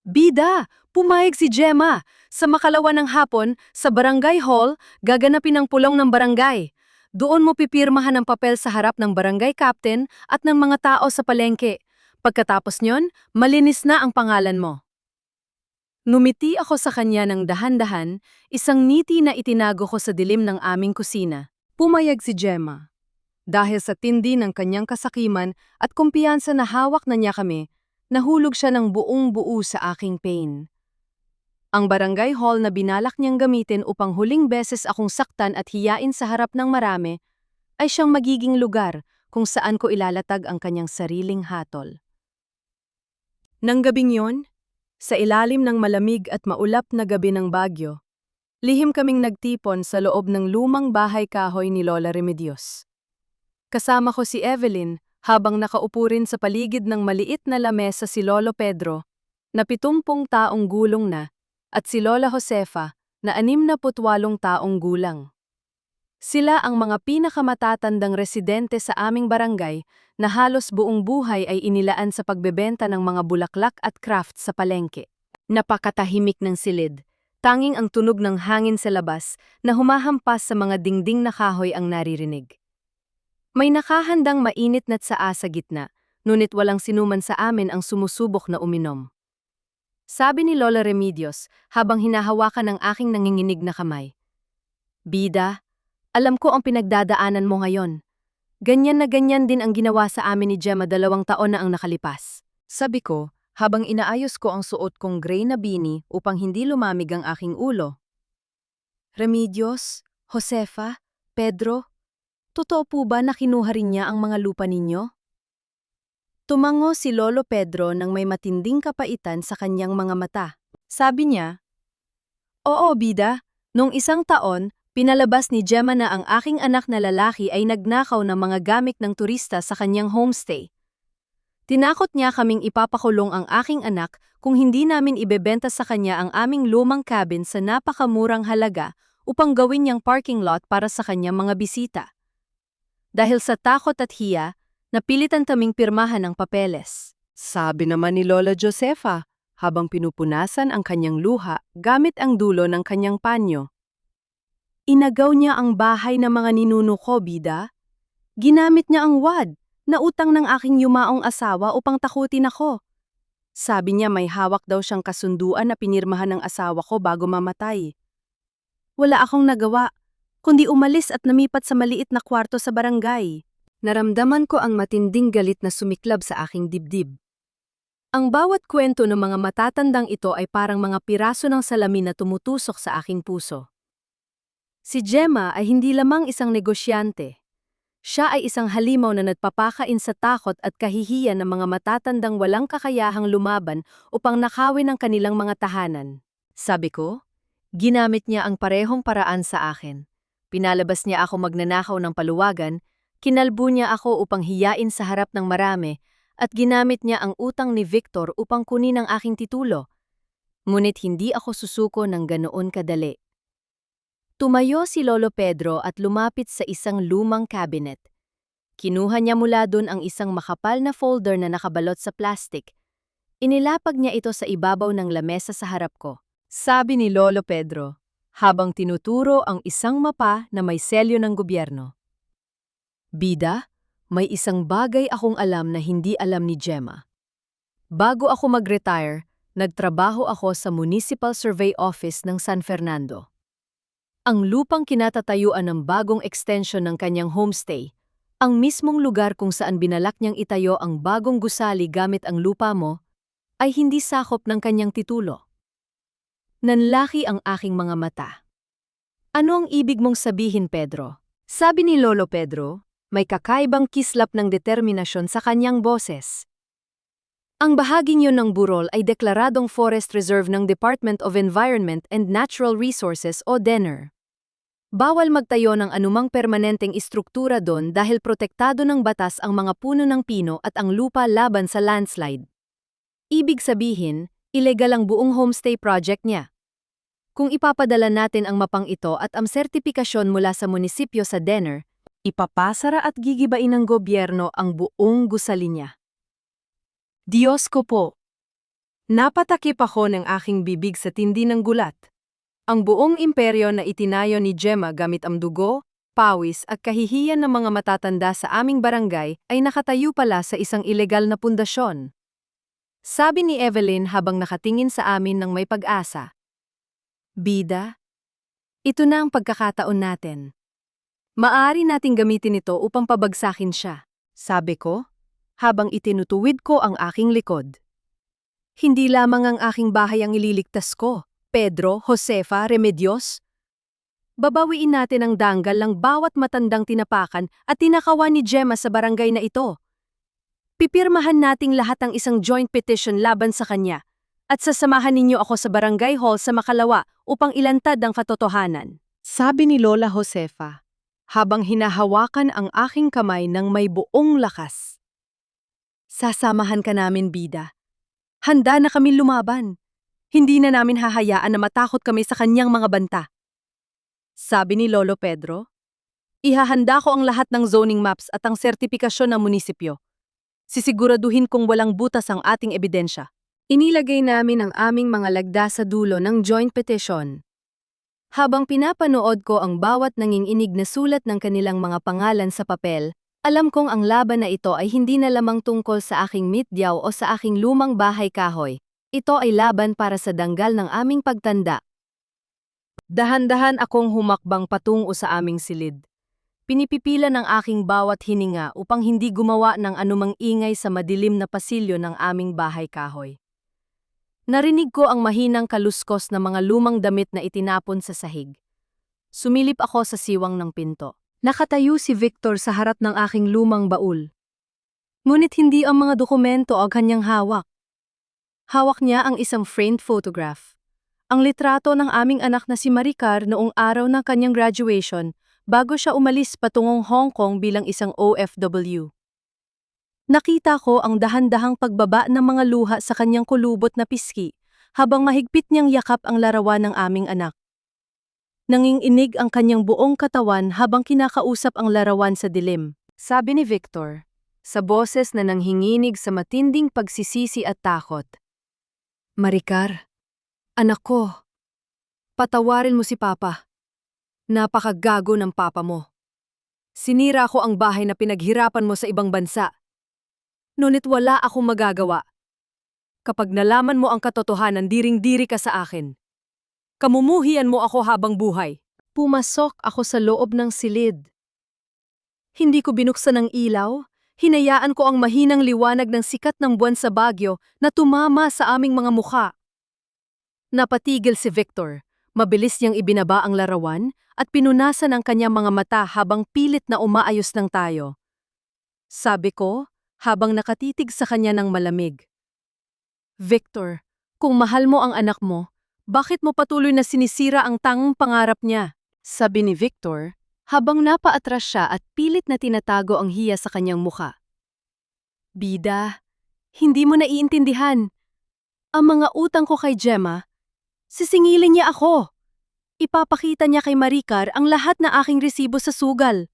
"Bida, pumayag si Gemma. Sa makalawa ng hapon, sa barangay hall, gaganapin ang pulong ng barangay. Doon mo pipirmahan ang papel sa harap ng barangay captain at ng mga tao sa palengke. Pagkatapos nyon, malinis na ang pangalan mo." Numiti ako sa kanya ng dahan-dahan, isang ngiti na itinago ko sa dilim ng aming kusina. Pumayag si Gemma. Dahil sa tindi ng kanyang kasakiman at kumpiyansa na hawak na niya kami, nahulog siya ng buong buo sa aking pain. Ang barangay hall na binalak niyang gamitin upang huling beses akong saktan at hiyain sa harap ng marami, ay siyang magiging lugar kung saan ko ilalatag ang kanyang sariling hatol. Nang gabing yon, sa ilalim ng malamig at maulap na gabi ng Bagyo, lihim kaming nagtipon sa loob ng lumang bahay kahoy ni Lola Remedios. Kasama ko si Evelyn habang nakaupo rin sa paligid ng maliit na lamesa si Lolo Pedro, na 70 taong gulong na, at si Lola Josefa, na 68 taong gulang. Sila ang mga pinakamatatandang residente sa aming barangay na halos buong buhay ay inilaan sa pagbebenta ng mga bulaklak at craft sa palengke. Napakatahimik ng silid. Tanging ang tunog ng hangin sa labas na humahampas sa mga dingding na kahoy ang naririnig. May nakahandang mainit na tsaa sa gitna, ngunit walang sinuman sa amin ang sumusubok na uminom. Sabi ni Lola Remedios habang hinahawakan ng aking nanginginig na kamay. Bida, alam ko ang pinagdadaanan mo ngayon. Ganyan na ganyan din ang ginawa sa amin ni Gemma 2 taon na ang nakalipas. Sabi ko, habang inaayos ko ang suot kong gray na beanie upang hindi lumamig ang aking ulo. Remedios, Josefa, Pedro, totoo po ba na kinuha rin niya ang mga lupa ninyo? Tumango si Lolo Pedro nang may matinding kapaitan sa kanyang mga mata. Sabi niya, "Oo, bida, nung isang taon, pinalabas ni Gemma na ang aking anak na lalaki ay nagnakaw ng mga gamit ng turista sa kanyang homestay. Tinakot niya kaming ipapakulong ang aking anak kung hindi namin ibebenta sa kanya ang aming lumang cabin sa napakamurang halaga upang gawin niyang parking lot para sa kanyang mga bisita. Dahil sa takot at hiya, napilitan kaming pirmahan ang papeles." Sabi naman ni Lola Josefa, habang pinupunasan ang kanyang luha gamit ang dulo ng kanyang panyo. Inagaw niya ang bahay ng mga ninuno ko, bida. Ginamit niya ang wad na utang ng aking yumaong asawa upang takutin ako. Sabi niya may hawak daw siyang kasunduan na pinirmahan ng asawa ko bago mamatay. Wala akong nagawa, kundi umalis at lumipat sa maliit na kwarto sa barangay. Naramdaman ko ang matinding galit na sumiklab sa aking dibdib. Ang bawat kwento ng mga matatandang ito ay parang mga piraso ng salamin na tumutusok sa aking puso. Si Gemma ay hindi lamang isang negosyante. Siya ay isang halimaw na nagpapakain sa takot at kahihiyan ng mga matatandang walang kakayahang lumaban upang nakawin ang kanilang mga tahanan. Sabi ko, ginamit niya ang parehong paraan sa akin. Pinalabas niya ako magnanakaw ng paluwagan, kinalbo niya ako upang hiyain sa harap ng marami, at ginamit niya ang utang ni Victor upang kunin ang aking titulo. Ngunit hindi ako susuko ng ganoon kadali. Tumayo si Lolo Pedro at lumapit sa isang lumang cabinet. Kinuha niya mula dun ang isang makapal na folder na nakabalot sa plastik. Inilapag niya ito sa ibabaw ng lamesa sa harap ko. Sabi ni Lolo Pedro, habang tinuturo ang isang mapa na may selyo ng gobyerno. Bida, may isang bagay akong alam na hindi alam ni Gemma. Bago ako mag-retire, nagtrabaho ako sa Municipal Survey Office ng San Fernando. Ang lupang kinatatayuan ng bagong extension ng kanyang homestay, ang mismong lugar kung saan binalak niyang itayo ang bagong gusali gamit ang lupa mo, ay hindi sakop ng kanyang titulo. Nanlaki ang aking mga mata. Ano ang ibig mong sabihin, Pedro? Sabi ni Lolo Pedro, may kakaibang kislap ng determinasyon sa kanyang boses. Ang bahaging yun ng burol ay deklaradong forest reserve ng Department of Environment and Natural Resources o DENR. Bawal magtayo ng anumang permanenteng istruktura doon dahil protektado ng batas ang mga puno ng pino at ang lupa laban sa landslide. Ibig sabihin, ilegal ang buong homestay project niya. Kung ipapadala natin ang mapang ito at ang sertipikasyon mula sa munisipyo sa DENR, ipapasara at gigibain ng gobyerno ang buong gusali niya. Diyos ko po! Napatakip ako ng aking bibig sa tindi ng gulat. Ang buong imperyo na itinayo ni Gemma gamit ang dugo, pawis at kahihiyan ng mga matatanda sa aming barangay ay nakatayo pala sa isang ilegal na pundasyon. Sabi ni Evelyn habang nakatingin sa amin ng may pag-asa. Bida, ito na ang pagkakataon natin. Maaari nating gamitin ito upang pabagsakin siya, sabi ko, habang itinutuwid ko ang aking likod. Hindi lamang ang aking bahay ang ililigtas ko, Pedro, Josefa, Remedios. Babawiin natin ang danggal ng bawat matandang tinapakan at tinakawan ni Gemma sa barangay na ito. Pipirmahan nating lahat ang isang joint petition laban sa kanya at sasamahan ninyo ako sa barangay hall sa Makalawa upang ilantad ang katotohanan. Sabi ni Lola Josefa, habang hinahawakan ang aking kamay ng may buong lakas. Sasamahan ka namin, bida. Handa na kami lumaban. Hindi na namin hahayaan na matakot kami sa kanyang mga banta. Sabi ni Lolo Pedro, ihahanda ko ang lahat ng zoning maps at ang sertipikasyon ng munisipyo. Sisiguraduhin kong walang butas ang ating ebidensya. Inilagay namin ang aming mga lagda sa dulo ng joint petition. Habang pinapanood ko ang bawat nanginginig na sulat ng kanilang mga pangalan sa papel, alam kong ang laban na ito ay hindi na lamang tungkol sa aking mitdyaw o sa aking lumang bahay kahoy. Ito ay laban para sa danggal ng aming pagtanda. Dahan-dahan akong humakbang patungo sa aming silid. Pinipipila ng aking bawat hininga upang hindi gumawa ng anumang ingay sa madilim na pasilyo ng aming bahay kahoy. Narinig ko ang mahinang kaluskos na mga lumang damit na itinapon sa sahig. Sumilip ako sa siwang ng pinto. Nakatayo si Victor sa harap ng aking lumang baul. Ngunit hindi ang mga dokumento ang kanyang hawak. Hawak niya ang isang framed photograph. Ang litrato ng aming anak na si Maricar noong araw ng kanyang graduation bago siya umalis patungong Hong Kong bilang isang OFW. Nakita ko ang dahan-dahang pagbaba ng mga luha sa kanyang kulubot na pisngi habang mahigpit niyang yakap ang larawan ng aming anak. Nanginginig ang kanyang buong katawan habang kinakausap ang larawan sa dilim. Sabi ni Victor, sa boses na nanghinginig sa matinding pagsisisi at takot. Maricar, anak ko, patawarin mo si Papa. Napakagago ng papa mo. Sinira ko ang bahay na pinaghirapan mo sa ibang bansa. Ngunit wala akong magagawa. Kapag nalaman mo ang katotohanan, diring-diri ka sa akin. Kamumuhian mo ako habang buhay. Pumasok ako sa loob ng silid. Hindi ko binuksan ang ilaw, hinayaan ko ang mahinang liwanag ng sikat ng buwan sa Baguio na tumama sa aming mga mukha. Napatigil si Victor. Mabilis niyang ibinaba ang larawan at pinunasan ang kanyang mga mata habang pilit na umaayos ng tayo. Sabi ko, habang nakatitig sa kanya ng malamig. Victor, kung mahal mo ang anak mo, bakit mo patuloy na sinisira ang tanging pangarap niya? Sabi ni Victor, habang napaatras siya at pilit na tinatago ang hiya sa kanyang mukha. Bida, hindi mo naiintindihan. Ang mga utang ko kay Gemma, sisingilin niya ako. Ipapakita niya kay Maricar ang lahat na aking resibo sa sugal.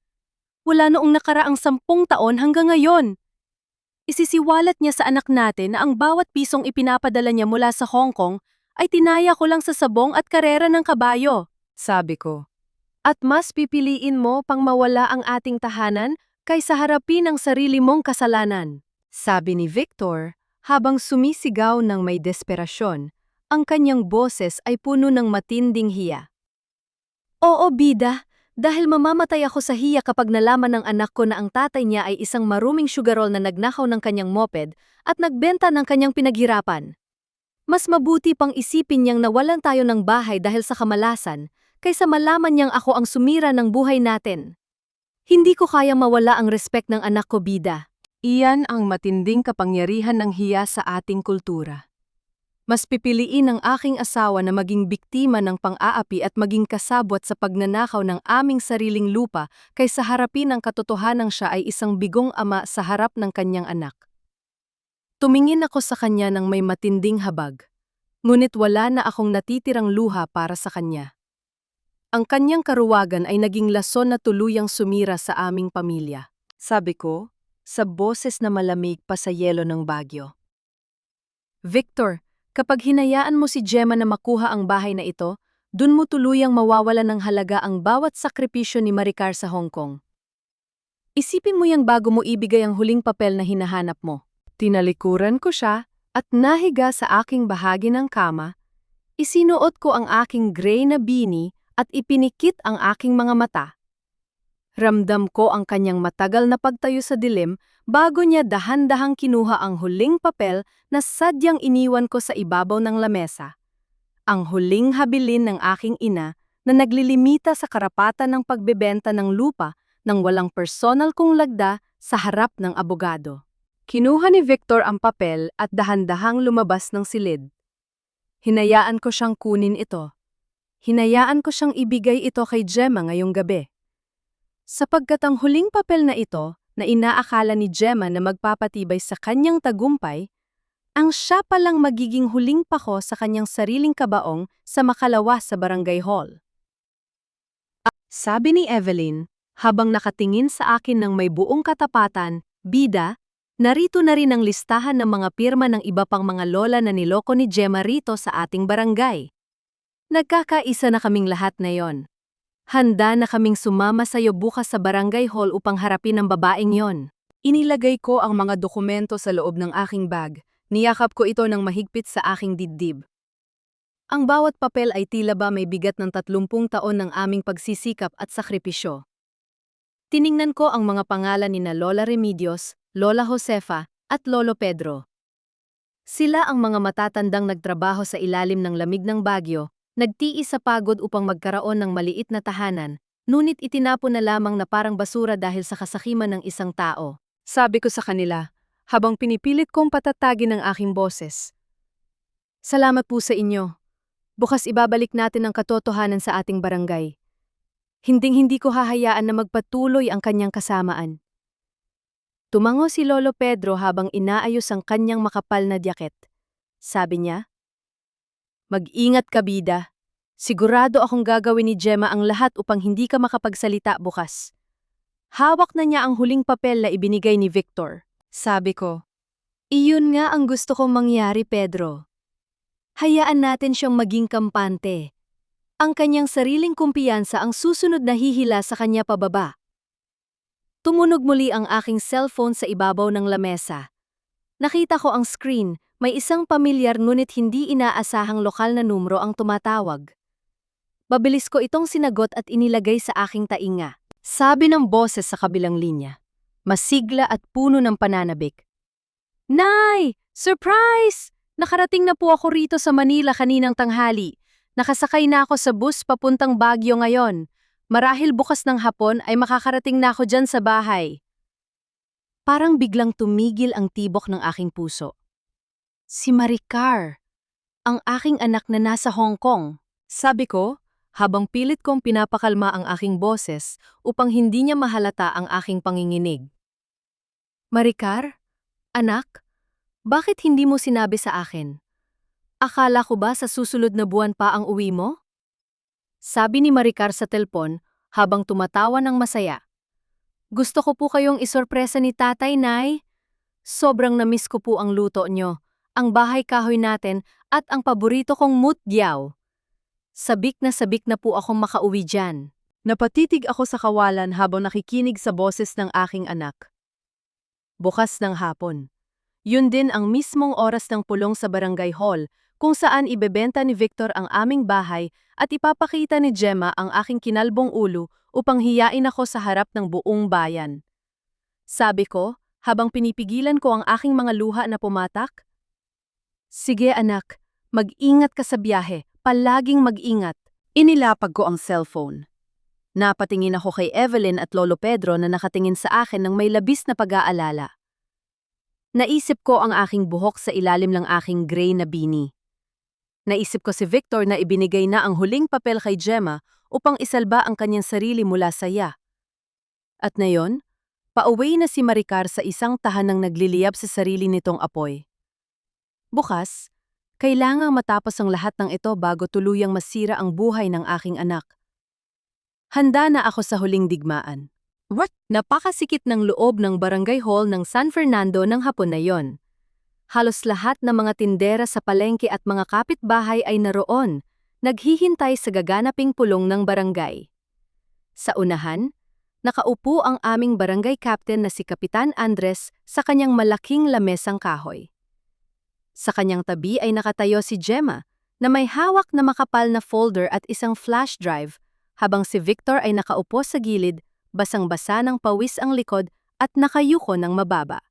Wala noong nakaraang 10 taon hanggang ngayon. Isisiwalat niya sa anak natin na ang bawat pisong ipinapadala niya mula sa Hong Kong ay tinaya ko lang sa sabong at karera ng kabayo, sabi ko. At mas pipiliin mo pang mawala ang ating tahanan kaysa harapin ang sarili mong kasalanan, sabi ni Victor habang sumisigaw ng may desperasyon. Ang kanyang boses ay puno ng matinding hiya. Oo, bida, dahil mamamatay ako sa hiya kapag nalaman ng anak ko na ang tatay niya ay isang maruming sugarol na nagnakaw ng kanyang moped at nagbenta ng kanyang pinaghirapan. Mas mabuti pang isipin niyang nawalan tayo ng bahay dahil sa kamalasan, kaysa malaman niyang ako ang sumira ng buhay natin. Hindi ko kayang mawala ang respect ng anak ko, bida. Iyan ang matinding kapangyarihan ng hiya sa ating kultura. Mas pipiliin ng aking asawa na maging biktima ng pang-aapi at maging kasabwat sa pagnanakaw ng aming sariling lupa kaysa harapin ang katotohanang siya ay isang bigong ama sa harap ng kanyang anak. Tumingin ako sa kanya ng may matinding habag, ngunit wala na akong natitirang luha para sa kanya. Ang kanyang karuwagan ay naging lason na tuluyang sumira sa aming pamilya, sabi ko, sa boses na malamig pa sa yelo ng Baguio. Victor, kapag hinayaan mo si Gemma na makuha ang bahay na ito, dun mo tuluyang mawawala ng halaga ang bawat sakripisyo ni Maricar sa Hong Kong. Isipin mo yang bago mo ibigay ang huling papel na hinahanap mo. Tinalikuran ko siya at nahiga sa aking bahagi ng kama. Isinuot ko ang aking gray na beanie at ipinikit ang aking mga mata. Ramdam ko ang kanyang matagal na pagtayo sa dilim bago niya dahan-dahang kinuha ang huling papel na sadyang iniwan ko sa ibabaw ng lamesa. Ang huling habilin ng aking ina na naglilimita sa karapatan ng pagbebenta ng lupa nang walang personal kong lagda sa harap ng abogado. Kinuha ni Victor ang papel at dahan-dahang lumabas ng silid. Hinayaan ko siyang kunin ito. Hinayaan ko siyang ibigay ito kay Gemma ngayong gabi. Sapagkat ang huling papel na ito, na inaakala ni Gemma na magpapatibay sa kanyang tagumpay, ang siya palang magiging huling pako sa kanyang sariling kabaong sa makalawa sa barangay hall. Sabi ni Evelyn, habang nakatingin sa akin ng may buong katapatan, bida, narito na rin ang listahan ng mga pirma ng iba pang mga lola na niloko ni Gemma rito sa ating barangay. Nagkakaisa na kaming lahat na yon. Handa na kaming sumama sa'yo bukas sa barangay hall upang harapin ang babaeng yon. Inilagay ko ang mga dokumento sa loob ng aking bag. Niyakap ko ito ng mahigpit sa aking dibdib. Ang bawat papel ay tila ba may bigat ng 30 taon ng aming pagsisikap at sakripisyo. Tiningnan ko ang mga pangalan ni na Lola Remedios, Lola Josefa, at Lolo Pedro. Sila ang mga matatandang nagtrabaho sa ilalim ng lamig ng bagyo, nagtiis sa pagod upang magkaroon ng maliit na tahanan, ngunit itinapon na lamang na parang basura dahil sa kasakiman ng isang tao. Sabi ko sa kanila, habang pinipilit kong patatagin ang aking boses. Salamat po sa inyo. Bukas ibabalik natin ang katotohanan sa ating barangay. Hinding-hindi ko hahayaan na magpatuloy ang kanyang kasamaan. Tumango si Lolo Pedro habang inaayos ang kanyang makapal na jacket. Sabi niya, "Mag-ingat ka, bida. Sigurado akong gagawin ni Gemma ang lahat upang hindi ka makapagsalita bukas." Hawak na niya ang huling papel na ibinigay ni Victor. Sabi ko, "Iyon nga ang gusto kong mangyari, Pedro. Hayaan natin siyang maging kampante. Ang kanyang sariling kumpiyansa ang susunod na hihila sa kanya pababa." Tumunog muli ang aking cellphone sa ibabaw ng lamesa. Nakita ko ang screen, may isang pamilyar ngunit hindi inaasahang lokal na numero ang tumatawag. Babilis ko itong sinagot at inilagay sa aking tainga. Sabi ng boses sa kabilang linya, masigla at puno ng pananabik. "Nay! Surprise! Nakarating na po ako rito sa Manila kaninang tanghali. Nakasakay na ako sa bus papuntang Baguio ngayon. Marahil bukas ng hapon ay makakarating na ako dyan sa bahay." Parang biglang tumigil ang tibok ng aking puso. Si Maricar, ang aking anak na nasa Hong Kong. Sabi ko, habang pilit kong pinapakalma ang aking boses upang hindi niya mahalata ang aking panginginig. "Maricar? Anak? Bakit hindi mo sinabi sa akin? Akala ko ba sa susunod na buwan pa ang uwi mo?" Sabi ni Maricar sa telpon habang tumatawa ng masaya. "Gusto ko po kayong isorpresa ni tatay, Nay. Sobrang namiss ko po ang luto nyo, ang bahay kahoy natin at ang paborito kong mutyaw. Sabik na po akong makauwi dyan." Napatitig ako sa kawalan habang nakikinig sa boses ng aking anak. Bukas ng hapon. Yun din ang mismong oras ng pulong sa barangay hall kung saan ibebenta ni Victor ang aming bahay at ipapakita ni Gemma ang aking kinalbong ulo upang hiyain ako sa harap ng buong bayan. Sabi ko, habang pinipigilan ko ang aking mga luha na pumatak, "Sige anak, mag-ingat ka sa biyahe, palaging mag-ingat." Inilapag ko ang cellphone. Napatingin ako kay Evelyn at Lolo Pedro na nakatingin sa akin ng may labis na pag-aalala. Naisip ko ang aking buhok sa ilalim ng aking gray na beanie. Naisip ko si Victor na ibinigay na ang huling papel kay Gemma upang isalba ang kanyang sarili mula sa iya. At ngayon, pauwi na si Maricar sa isang tahanang nagliliyab sa sarili nitong apoy. Bukas, kailangang matapos ang lahat ng ito bago tuluyang masira ang buhay ng aking anak. Handa na ako sa huling digmaan. Napakasikip ng loob ng barangay hall ng San Fernando ng hapon na yon. Halos lahat ng mga tindera sa palengke at mga kapitbahay ay naroon, naghihintay sa gaganaping pulong ng barangay. Sa unahan, nakaupo ang aming barangay captain na si Kapitan Andres sa kanyang malaking lamesang kahoy. Sa kanyang tabi ay nakatayo si Gemma na may hawak na makapal na folder at isang flash drive, habang si Victor ay nakaupo sa gilid, basang-basa ng pawis ang likod at nakayuko ng mababa.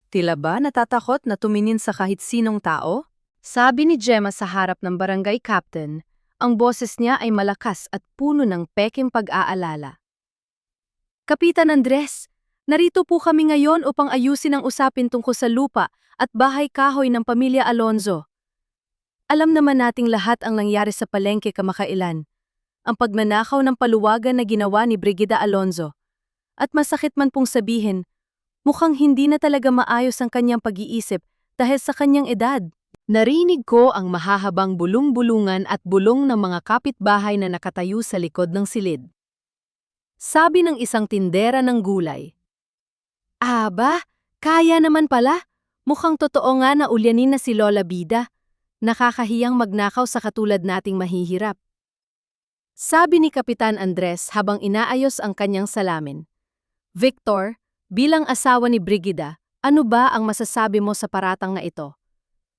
Tila ba natatakot na tumingin sa kahit sinong tao? Sabi ni Gemma sa harap ng barangay captain, ang boses niya ay malakas at puno ng peking pag-aalala. Kapitan Andres, narito po kami ngayon upang ayusin ang usapin tungkol sa lupa at bahay kahoy ng pamilya Alonzo. Alam naman nating lahat ang nangyari sa palengke kamakailan, ang pagnanakaw ng paluwagan na ginawa ni Brigida Alonzo. At masakit man pong sabihin, mukhang hindi na talaga maayos ang kanyang pag-iisip dahil sa kanyang edad. Narinig ko ang mahahabang bulong-bulungan at bulong ng mga kapitbahay na nakatayo sa likod ng silid. Sabi ng isang tindera ng gulay, "Aba, kaya naman pala. Mukhang totoo nga na ulyanin na si Lola Bida. Nakakahiyang magnakaw sa katulad nating mahihirap." Sabi ni Kapitan Andres habang inaayos ang kanyang salamin. "Victor, bilang asawa ni Brigida, ano ba ang masasabi mo sa paratang na ito?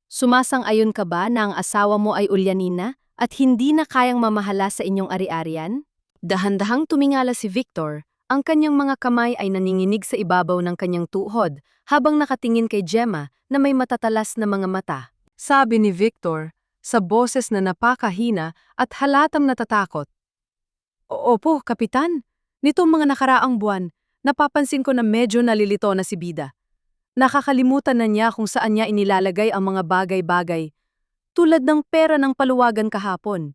Sumasang-ayon ka ba na ang asawa mo ay ulyanin na at hindi na kayang mamahala sa inyong ari-arian?" Dahan-dahang tumingala si Victor, ang kanyang mga kamay ay naninginig sa ibabaw ng kanyang tuhod habang nakatingin kay Gemma na may matatalas na mga mata. Sabi ni Victor, sa boses na napakahina at halatang natatakot, "Opo, Kapitan. Nitong mga nakaraang buwan, napapansin ko na medyo nalilito na si Bida. Nakakalimutan na niya kung saan niya inilalagay ang mga bagay-bagay, tulad ng pera ng paluwagan kahapon.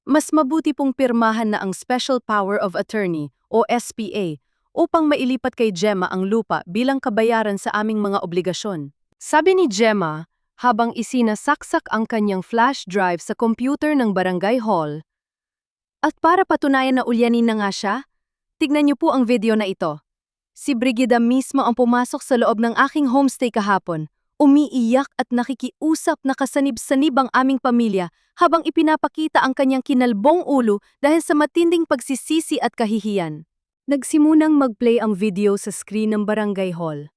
Mas mabuti pong pirmahan na ang Special Power of Attorney o SPA upang mailipat kay Gemma ang lupa bilang kabayaran sa aming mga obligasyon." Sabi ni Gemma habang isinasaksak ang kanyang flash drive sa computer ng barangay hall. At para patunayan na ulyanin na nga siya, tignan niyo po ang video na ito. Si Brigida mismo ang pumasok sa loob ng aking homestay kahapon, umiiyak at nakikiusap na kasanib-sanib ang aming pamilya habang ipinapakita ang kanyang kinalbong ulo dahil sa matinding pagsisisi at kahihiyan. Nagsimunang mag-play ang video sa screen ng barangay hall.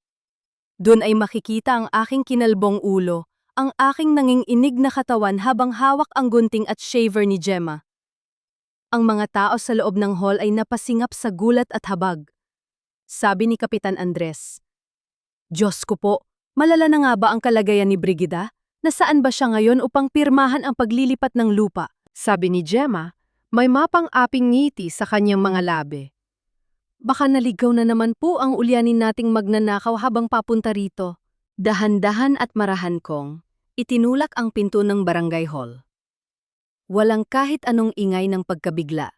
Doon ay makikita ang aking kinalbong ulo, ang aking nanginginig na katawan habang hawak ang gunting at shaver ni Gemma. Ang mga tao sa loob ng hall ay napasingap sa gulat at habag. Sabi ni Kapitan Andres, "Diyos ko po, malala na nga ba ang kalagayan ni Brigida? Nasaan ba siya ngayon upang pirmahan ang paglilipat ng lupa?" Sabi ni Gemma, may mapang-aping ngiti sa kanyang mga labi. "Baka naligaw na naman po ang ulyanin nating magnanakaw habang papunta rito." Dahan-dahan at marahan kong itinulak ang pinto ng barangay hall. Walang kahit anong ingay ng pagkabigla.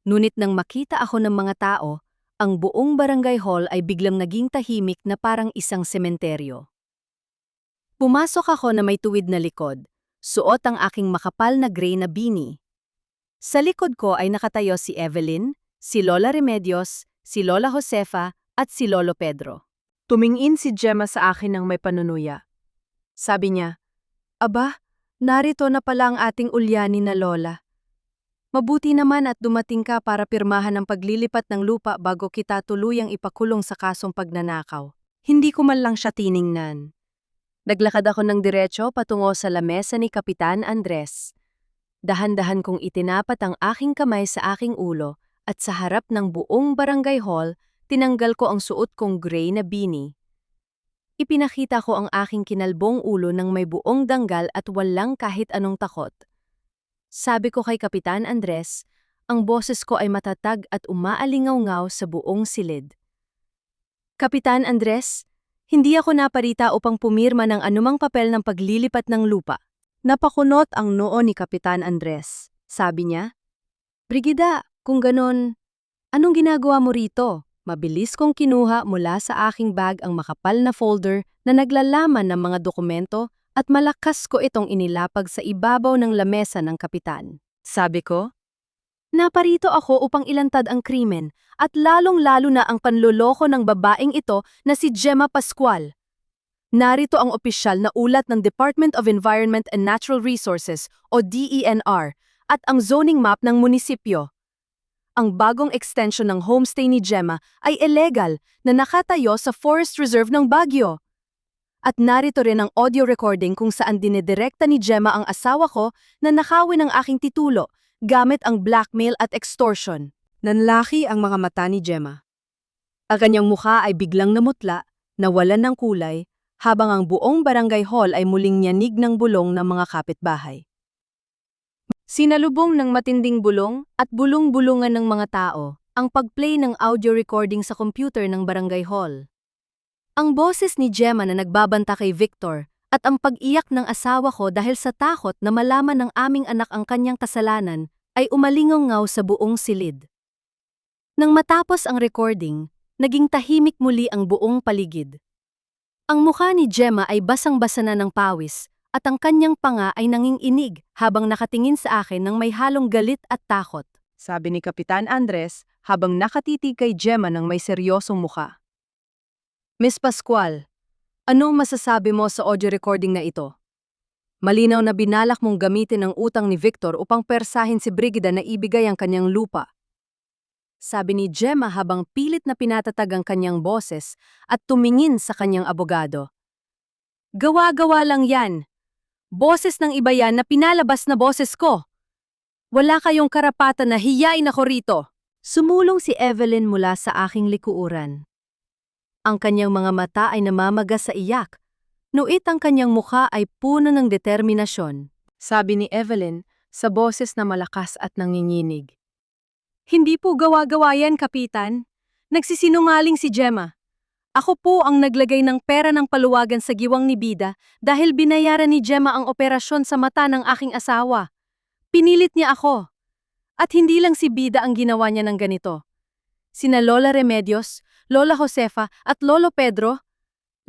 Ngunit nang makita ako ng mga tao, ang buong barangay hall ay biglang naging tahimik na parang isang sementeryo. Pumasok ako na may tuwid na likod, suot ang aking makapal na gray na beanie. Sa likod ko ay nakatayo si Evelyn, si Lola Remedios, si Lola Josefa at si Lolo Pedro. Tumingin si Gemma sa akin ng may panunuya. Sabi niya, "Aba, narito na pala ang ating ulyanin na Lola. Mabuti naman at dumating ka para pirmahan ang paglilipat ng lupa bago kita tuluyang ipakulong sa kasong pagnanakaw." Hindi ko man lang siya tiningnan. Naglakad ako ng diretso patungo sa lamesa ni Kapitan Andres. Dahan-dahan kong itinapat ang aking kamay sa aking ulo at sa harap ng buong barangay hall, tinanggal ko ang suot kong gray na beanie. Ipinakita ko ang aking kinalbong ulo ng may buong danggal at walang kahit anong takot. Sabi ko kay Kapitan Andres, ang boses ko ay matatag at umaalingaw-ngaw sa buong silid. "Kapitan Andres, hindi ako naparita upang pumirma ng anumang papel ng paglilipat ng lupa." Napakunot ang noo ni Kapitan Andres. Sabi niya, "Brigida, kung ganon, anong ginagawa mo rito?" Mabilis kong kinuha mula sa aking bag ang makapal na folder na naglalaman ng mga dokumento at malakas ko itong inilapag sa ibabaw ng lamesa ng kapitan. Sabi ko, "Naparito ako upang ilantad ang krimen at lalong-lalo na ang panloloko ng babaeng ito na si Gemma Pascual. Narito ang opisyal na ulat ng Department of Environment and Natural Resources o DENR at ang zoning map ng munisipyo. Ang bagong extension ng homestay ni Gemma ay illegal na nakatayo sa Forest Reserve ng Baguio. At narito rin ang audio recording kung saan dinedirekta ni Gemma ang asawa ko na nakawin ang aking titulo gamit ang blackmail at extortion." Nanlaki ang mga mata ni Gemma. Ang kanyang mukha ay biglang namutla, nawalan ng kulay, habang ang buong barangay hall ay muling nyanig ng bulong ng mga kapitbahay. Sinalubong ng matinding bulong at bulong-bulungan ng mga tao ang pag-play ng audio recording sa computer ng barangay hall. Ang boses ni Gemma na nagbabanta kay Victor at ang pag-iyak ng asawa ko dahil sa takot na malaman ng aming anak ang kanyang kasalanan ay umalingaw sa buong silid. Nang matapos ang recording, naging tahimik muli ang buong paligid. Ang mukha ni Gemma ay basang-basa na ng pawis at ang kanyang panga ay nanginginig habang nakatingin sa akin ng may halong galit at takot. Sabi ni Kapitan Andres habang nakatitig kay Gemma ng may seryosong mukha. Miss Pascual, anong masasabi mo sa audio recording na ito? Malinaw na binalak mong gamitin ang utang ni Victor upang persahin si Brigida na ibigay ang kanyang lupa. Sabi ni Gemma habang pilit na pinatatag ang kanyang boses at tumingin sa kanyang abogado. Gawa-gawa lang yan. Boses ng iba yan na pinalabas na boses ko. Wala kayong karapatan na hiyain ako rito. Sumulong si Evelyn mula sa aking likuuran. Ang kanyang mga mata ay namamaga sa iyak. Nuit ang kanyang mukha ay puno ng determinasyon. Sabi ni Evelyn sa boses na malakas at nanginginig. Hindi po gawa-gawa yan, Kapitan. Nagsisinungaling si Gemma. Ako po ang naglagay ng pera ng paluwagan sa giwang ni Bida dahil binayaran ni Gemma ang operasyon sa mata ng aking asawa. Pinilit niya ako. At hindi lang si Bida ang ginawa niya ng ganito. Sina Lola Remedios, Lola Josefa at Lolo Pedro,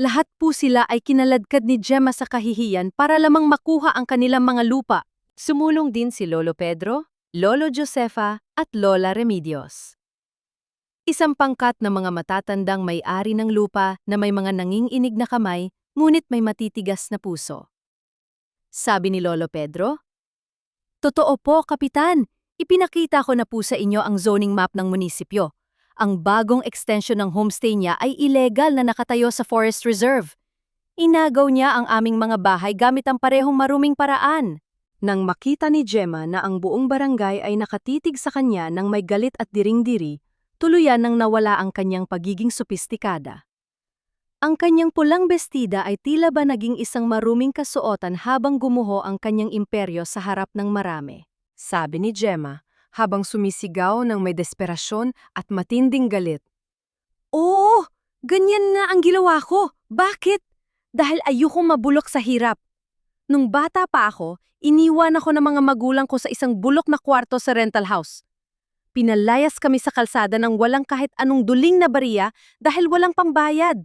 lahat po sila ay kinaladkad ni Gemma sa kahihiyan para lamang makuha ang kanilang mga lupa. Sumulong din si Lolo Pedro, Lolo Josefa at Lola Remedios. Isang pangkat na mga matatandang may-ari ng lupa na may mga nanginginig na kamay, ngunit may matitigas na puso. Sabi ni Lolo Pedro, "Totoo po, Kapitan. Ipinakita ko na po sa inyo ang zoning map ng munisipyo. Ang bagong extension ng homestay niya ay illegal na nakatayo sa Forest Reserve. Inagaw niya ang aming mga bahay gamit ang parehong maruming paraan." Nang makita ni Gemma na ang buong barangay ay nakatitig sa kanya ng may galit at diring-diri, tuluyan nang nawala ang kanyang pagiging sopistikada. Ang kanyang pulang bestida ay tila ba naging isang maruming kasuotan habang gumuho ang kanyang imperyo sa harap ng marami. Sabi ni Gemma, habang sumisigaw ng may desperasyon at matinding galit. Oo, ganyan nga ang ginawa ko. Bakit? Dahil ayokong mabulok sa hirap. Nung bata pa ako, iniwan ako ng mga magulang ko sa isang bulok na kwarto sa rental house. Pinalayas kami sa kalsada ng walang kahit anong duling na bariya dahil walang pambayad.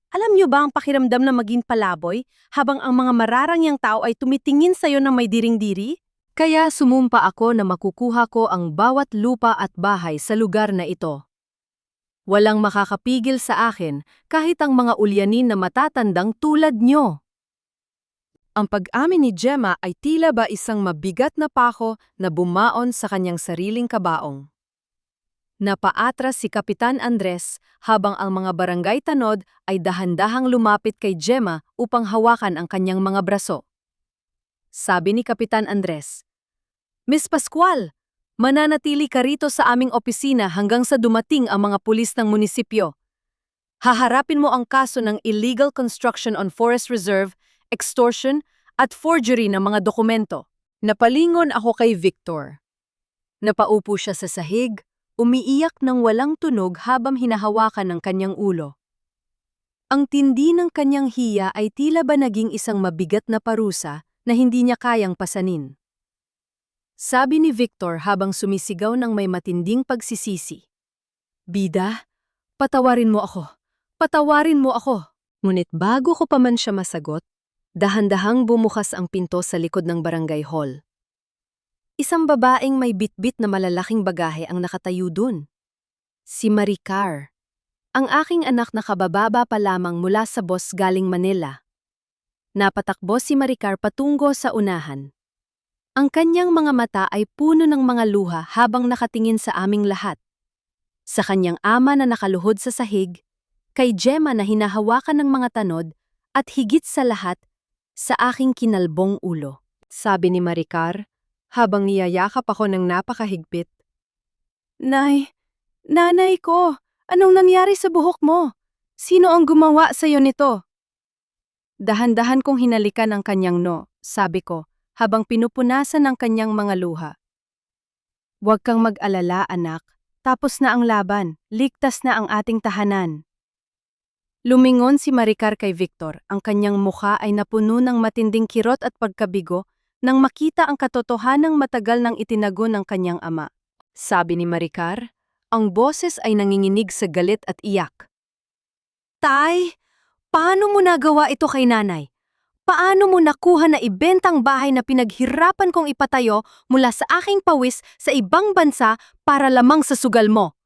Alam niyo ba ang pakiramdam na maging palaboy habang ang mga mararangyang tao ay tumitingin sa'yo na may diring-diri? Kaya sumumpa ako na makukuha ko ang bawat lupa at bahay sa lugar na ito. Walang makakapigil sa akin kahit ang mga ulyanin na matatandang tulad nyo. Ang pag-amin ni Gemma ay tila ba isang mabigat na pako na bumaon sa kanyang sariling kabaong. Napaatras si Kapitan Andres habang ang mga barangay tanod ay dahan-dahang lumapit kay Gemma upang hawakan ang kanyang mga braso. Sabi ni Kapitan Andres, "Miss Pascual, mananatili ka rito sa aming opisina hanggang sa dumating ang mga pulis ng munisipyo. Haharapin mo ang kaso ng illegal construction on Forest Reserve, extortion, at forgery ng mga dokumento." Napalingon ako kay Victor. Napaupo siya sa sahig, umiiyak ng walang tunog habang hinahawakan ng kanyang ulo. Ang tindi ng kanyang hiya ay tila ba naging isang mabigat na parusa na hindi niya kayang pasanin. Sabi ni Victor habang sumisigaw ng may matinding pagsisisi. "Bida, patawarin mo ako. Patawarin mo ako." Ngunit bago ko pa man siya masagot, dahan-dahang bumukas ang pinto sa likod ng barangay hall. Isang babaeng may bitbit na malalaking bagahe ang nakatayo dun. Si Maricar, ang aking anak na kabababa pa lamang mula sa bus galing Manila. Napatakbo si Maricar patungo sa unahan. Ang kanyang mga mata ay puno ng mga luha habang nakatingin sa aming lahat. Sa kanyang ama na nakaluhod sa sahig, kay Gemma na hinahawakan ng mga tanod, at higit sa lahat, sa aking kinalbong ulo. Sabi ni Maricar, habang niyayakap ako ng napakahigpit. Nay, nanay ko, Anong nangyari sa buhok mo? Sino ang gumawa sa'yo nito? Dahan-dahan kong hinalikan ang kanyang no, sabi ko, habang pinupunasan ang kanyang mga luha. Huwag kang mag-alala, anak. Tapos na ang laban, ligtas na ang ating tahanan. Lumingon si Maricar kay Victor, ang kanyang mukha ay napuno ng matinding kirot at pagkabigo nang makita ang katotohanang matagal nang itinago ng kanyang ama. Sabi ni Maricar, ang boses ay nanginginig sa galit at iyak. Tay, paano mo nagawa ito kay nanay? Paano mo nakuha na ibentang bahay na pinaghirapan kong ipatayo mula sa aking pawis sa ibang bansa para lamang sa sugal mo?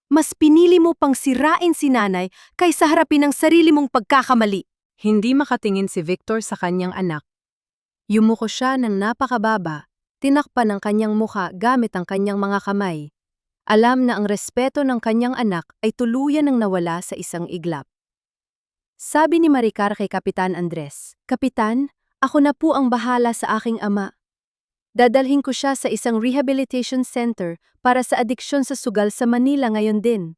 Mas pinili mo pang sirain si nanay kaysa harapin ang sarili mong pagkakamali. Hindi makatingin si Victor sa kanyang anak. Yumuko siya ng napakababa, tinakpan ang kanyang mukha gamit ang kanyang mga kamay. Alam na ang respeto ng kanyang anak ay tuluyan ng nawala sa isang iglap. Sabi ni Maricar kay Kapitan Andres, Kapitan, ako na po ang bahala sa aking ama. Dadalhin ko siya sa isang rehabilitation center para sa adiksyon sa sugal sa Manila ngayon din.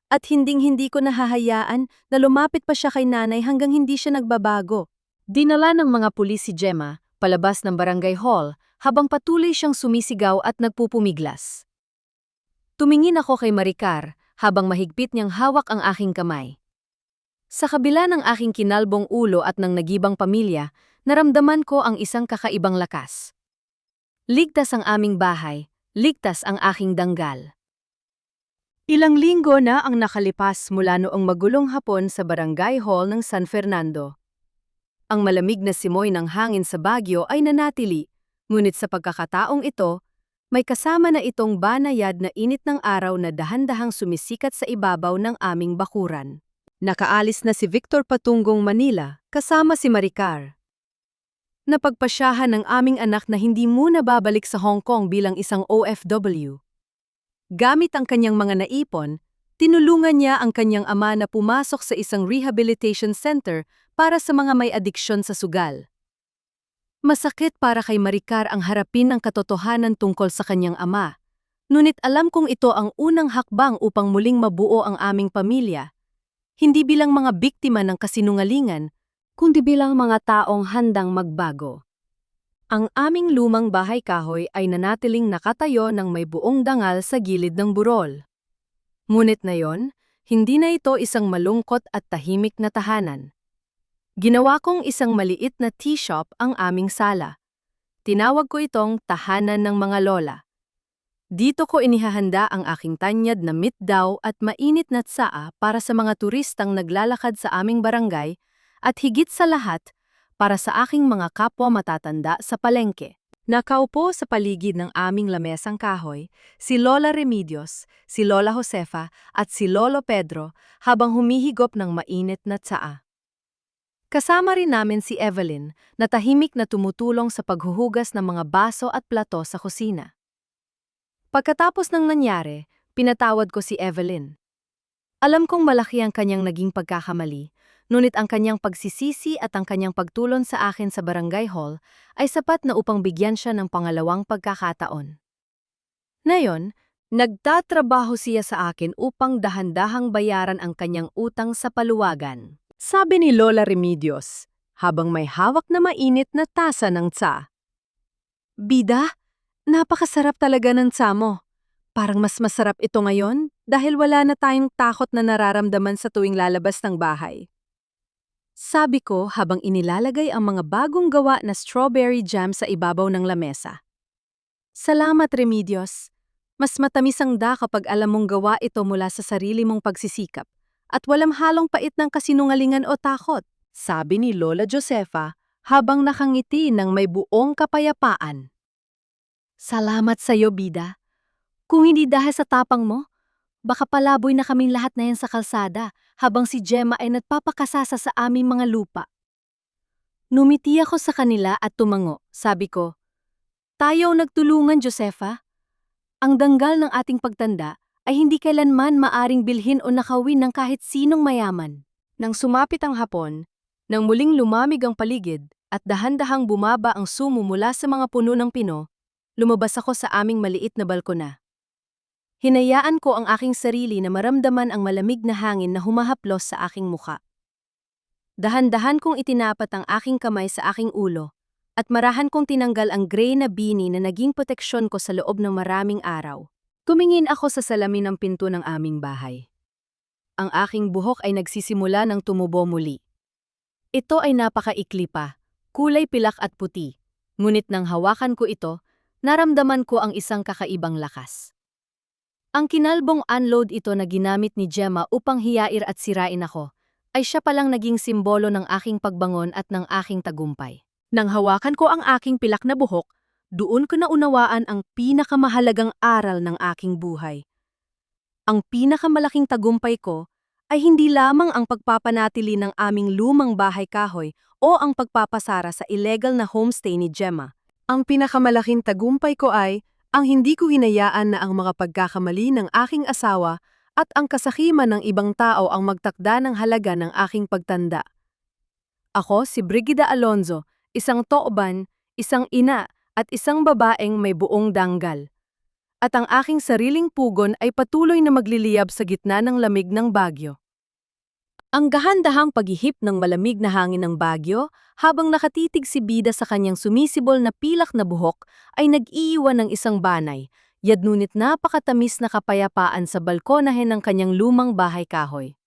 At hinding-hindi ko nahahayaan na lumapit pa siya kay nanay hanggang hindi siya nagbabago. Dinala ng mga pulis si Gemma palabas ng barangay hall habang patuloy siyang sumisigaw at nagpupumiglas. Tumingin ako kay Maricar habang mahigpit niyang hawak ang aking kamay. Sa kabila ng aking kinalbong ulo at ng nagibang pamilya, naramdaman ko ang isang kakaibang lakas. Ligtas ang aming bahay, ligtas ang aking danggal. Ilang linggo na ang nakalipas mula noong magulong hapon sa barangay hall ng San Fernando. Ang malamig na simoy ng hangin sa Baguio ay nanatili, ngunit sa pagkakataong ito, may kasama na itong banayad na init ng araw na dahan-dahang sumisikat sa ibabaw ng aming bakuran. Nakaalis na si Victor patungong Manila, kasama si Maricar. Napagpasyahan ng aming anak na hindi muna babalik sa Hong Kong bilang isang OFW. Gamit ang kanyang mga naipon, tinulungan niya ang kanyang ama na pumasok sa isang rehabilitation center para sa mga may adiksyon sa sugal. Masakit para kay Maricar ang harapin ang katotohanan tungkol sa kanyang ama, ngunit alam kong ito ang unang hakbang upang muling mabuo ang aming pamilya. Hindi bilang mga biktima ng kasinungalingan, kundi bilang mga taong handang magbago. Ang aming lumang bahay kahoy ay nanatiling nakatayo ng may buong dangal sa gilid ng burol. Ngunit ngayon, hindi na ito isang malungkot at tahimik na tahanan. Ginawa kong isang maliit na tea shop ang aming sala. Tinawag ko itong tahanan ng mga lola. Dito ko inihahanda ang aking tanyad na mitdaw at mainit na tsaa para sa mga turistang naglalakad sa aming barangay at higit sa lahat, para sa aking mga kapwa matatanda sa palengke. Nakaupo sa paligid ng aming lamesang kahoy, si Lola Remedios, si Lola Josefa at si Lolo Pedro habang humihigop ng mainit na tsaa. Kasama rin namin si Evelyn na tahimik na tumutulong sa paghuhugas ng mga baso at plato sa kusina. Pagkatapos ng nangyari, pinatawad ko si Evelyn. Alam kong malaki ang kanyang naging pagkakamali, ngunit ang kanyang pagsisisi at ang kanyang pagtulon sa akin sa barangay hall ay sapat na upang bigyan siya ng pangalawang pagkakataon. Ngayon, nagtatrabaho siya sa akin upang dahan-dahang bayaran ang kanyang utang sa paluwagan. Sabi ni Lola Remedios, habang may hawak na mainit na tasa ng tsa. Bida? Napakasarap talaga ng tsa mo. Parang mas masarap ito ngayon dahil wala na tayong takot na nararamdaman sa tuwing lalabas ng bahay. Sabi ko habang inilalagay ang mga bagong gawa na strawberry jam sa ibabaw ng lamesa. Salamat, Remedios. Mas matamis ang kapag alam mong gawa ito mula sa sarili mong pagsisikap at walang halong pait ng kasinungalingan o takot, sabi ni Lola Josefa habang nakangiti ng may buong kapayapaan. Salamat sa iyo, Bida. Kung hindi dahil sa tapang mo, baka palaboy na kaming lahat na yan sa kalsada habang si Gemma ay nagpapakasasa sa aming mga lupa. Numiti ako sa kanila at tumango. Sabi ko, tayo nagtulungan, Josefa. Ang danggal ng ating pagtanda ay hindi kailanman maaring bilhin o nakawin ng kahit sinong mayaman. Nang sumapit ang hapon, nang muling lumamig ang paligid at dahan-dahang bumaba ang sumo mula sa mga puno ng pino, lumabas ako sa aming maliit na balkona. Hinayaan ko ang aking sarili na maramdaman ang malamig na hangin na humahaplos sa aking muka. Dahan-dahan kong itinapat ang aking kamay sa aking ulo, at marahan kong tinanggal ang gray na beanie na naging proteksyon ko sa loob ng maraming araw. Tumingin ako sa salamin ng pinto ng aming bahay. Ang aking buhok ay nagsisimula ng tumubo muli. Ito ay napakaikli pa, kulay pilak at puti, ngunit nang hawakan ko ito, naramdaman ko ang isang kakaibang lakas. Ang kinalbong unload ito na ginamit ni Gemma upang hiyair at sirain ako, ay siya palang naging simbolo ng aking pagbangon at ng aking tagumpay. Nang hawakan ko ang aking pilak na buhok, doon ko naunawaan ang pinakamahalagang aral ng aking buhay. Ang pinakamalaking tagumpay ko ay hindi lamang ang pagpapanatili ng aming lumang bahay kahoy o ang pagpapasara sa illegal na homestay ni Gemma. Ang pinakamalaking tagumpay ko ay ang hindi ko hinayaan na ang mga pagkakamali ng aking asawa at ang kasakiman ng ibang tao ang magtakda ng halaga ng aking pagtanda. Ako si Brigida Alonzo, isang tooban, isang ina at isang babaeng may buong danggal. At ang aking sariling pugon ay patuloy na magliliyab sa gitna ng lamig ng Bagyo. Ang gahandahang paghihip ng malamig na hangin ng Bagyo habang nakatitig si Bida sa kanyang sumisibol na pilak na buhok ay nag-iiwan ng isang banay, ngunit napakatamis na kapayapaan sa balkonahe ng kanyang lumang bahay kahoy.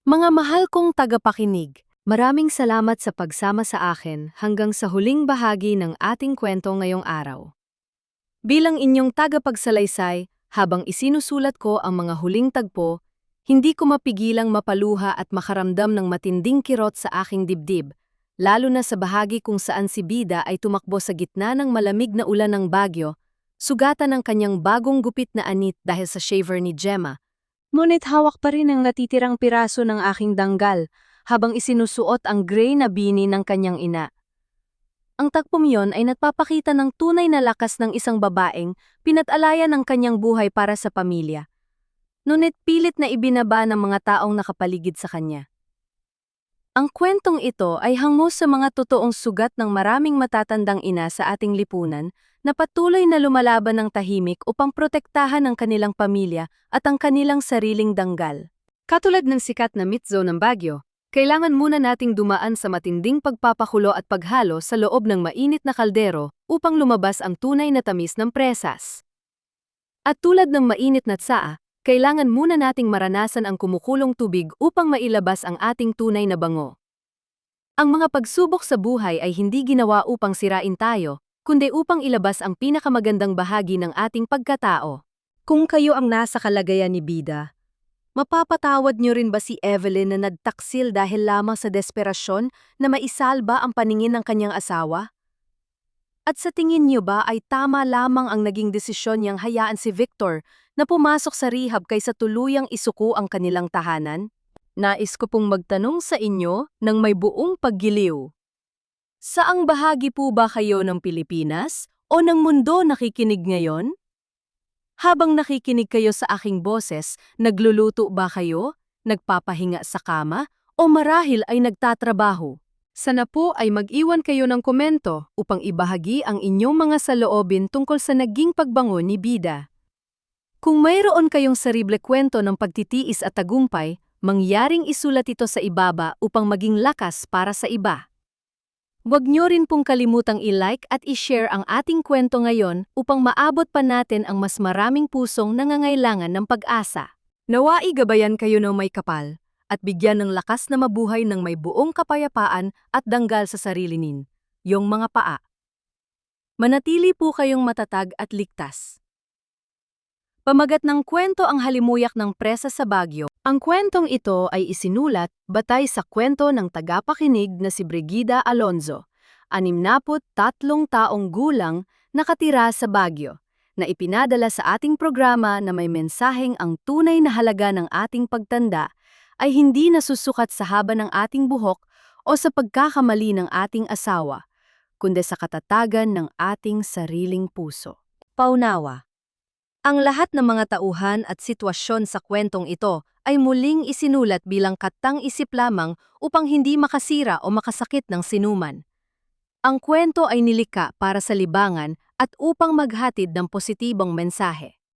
Mga mahal kong tagapakinig, maraming salamat sa pagsama sa akin hanggang sa huling bahagi ng ating kwento ngayong araw. Bilang inyong tagapagsalaysay, habang isinusulat ko ang mga huling tagpo, hindi ko mapigilang mapaluha at makaramdam ng matinding kirot sa aking dibdib, lalo na sa bahagi kung saan si Bida ay tumakbo sa gitna ng malamig na ulan ng Bagyo, sugatan ng kanyang bagong gupit na anit dahil sa shaver ni Gemma. Ngunit hawak pa rin ang natitirang piraso ng aking danggal habang isinusuot ang gray na beanie ng kanyang ina. Ang tagpong yon ay nagpapakita ng tunay na lakas ng isang babaeng pinat-alayan ng kanyang buhay para sa pamilya. Ngunit pilit na ibinaba ng mga taong nakapaligid sa kanya. Ang kwentong ito ay hango sa mga totoong sugat ng maraming matatandang ina sa ating lipunan na patuloy na lumalaban ng tahimik upang protektahan ang kanilang pamilya at ang kanilang sariling danggal. Katulad ng sikat na mitzo ng Bagyo, kailangan muna nating dumaan sa matinding pagpapakulo at paghalo sa loob ng mainit na kaldero upang lumabas ang tunay na tamis ng presas. At tulad ng mainit na tsaa, kailangan muna nating maranasan ang kumukulong tubig upang mailabas ang ating tunay na bango. Ang mga pagsubok sa buhay ay hindi ginawa upang sirain tayo, kundi upang ilabas ang pinakamagandang bahagi ng ating pagkatao. Kung kayo ang nasa kalagayan ni Bida, mapapatawad niyo rin ba si Evelyn na nagtaksil dahil lamang sa desperasyon na maisalba ang paningin ng kanyang asawa? At sa tingin niyo ba ay tama lamang ang naging desisyon niyang hayaan si Victor na pumasok sa rehab kaysa tuluyang isuko ang kanilang tahanan? Nais ko pong magtanong sa inyo ng may buong paggiliw. Saang bahagi po ba kayo ng Pilipinas o ng mundo nakikinig ngayon? Habang nakikinig kayo sa aking boses, nagluluto ba kayo, nagpapahinga sa kama, o marahil ay nagtatrabaho? Sana po ay mag-iwan kayo ng komento upang ibahagi ang inyong mga saloobin tungkol sa naging pagbangon ni Bida. Kung mayroon kayong sarible kwento ng pagtitiis at tagumpay, mangyaring isulat ito sa ibaba upang maging lakas para sa iba. Huwag niyo rin pong kalimutang i-like at i-share ang ating kwento ngayon upang maabot pa natin ang mas maraming pusong nangangailangan ng pag-asa. Nawai gabayan kayo ng may kapal at bigyan ng lakas na mabuhay ng may buong kapayapaan at danggal sa sarili yung mga paa. Manatili po kayong matatag at ligtas. Pamagat ng kwento ang halimuyak ng presa sa Bagyo. Ang kwentong ito ay isinulat batay sa kwento ng tagapakinig na si Brigida Alonzo, 63 taong gulang, nakatira sa Bagyo, na ipinadala sa ating programa na may mensaheng ang tunay na halaga ng ating pagtanda ay hindi nasusukat sa haba ng ating buhok o sa pagkakamali ng ating asawa, kundi sa katatagan ng ating sariling puso. Paunawa. Ang lahat ng mga tauhan at sitwasyon sa kwentong ito ay muling isinulat bilang katang-isip lamang upang hindi makasira o makasakit ng sinuman. Ang kwento ay nilikha para sa libangan at upang maghatid ng positibong mensahe.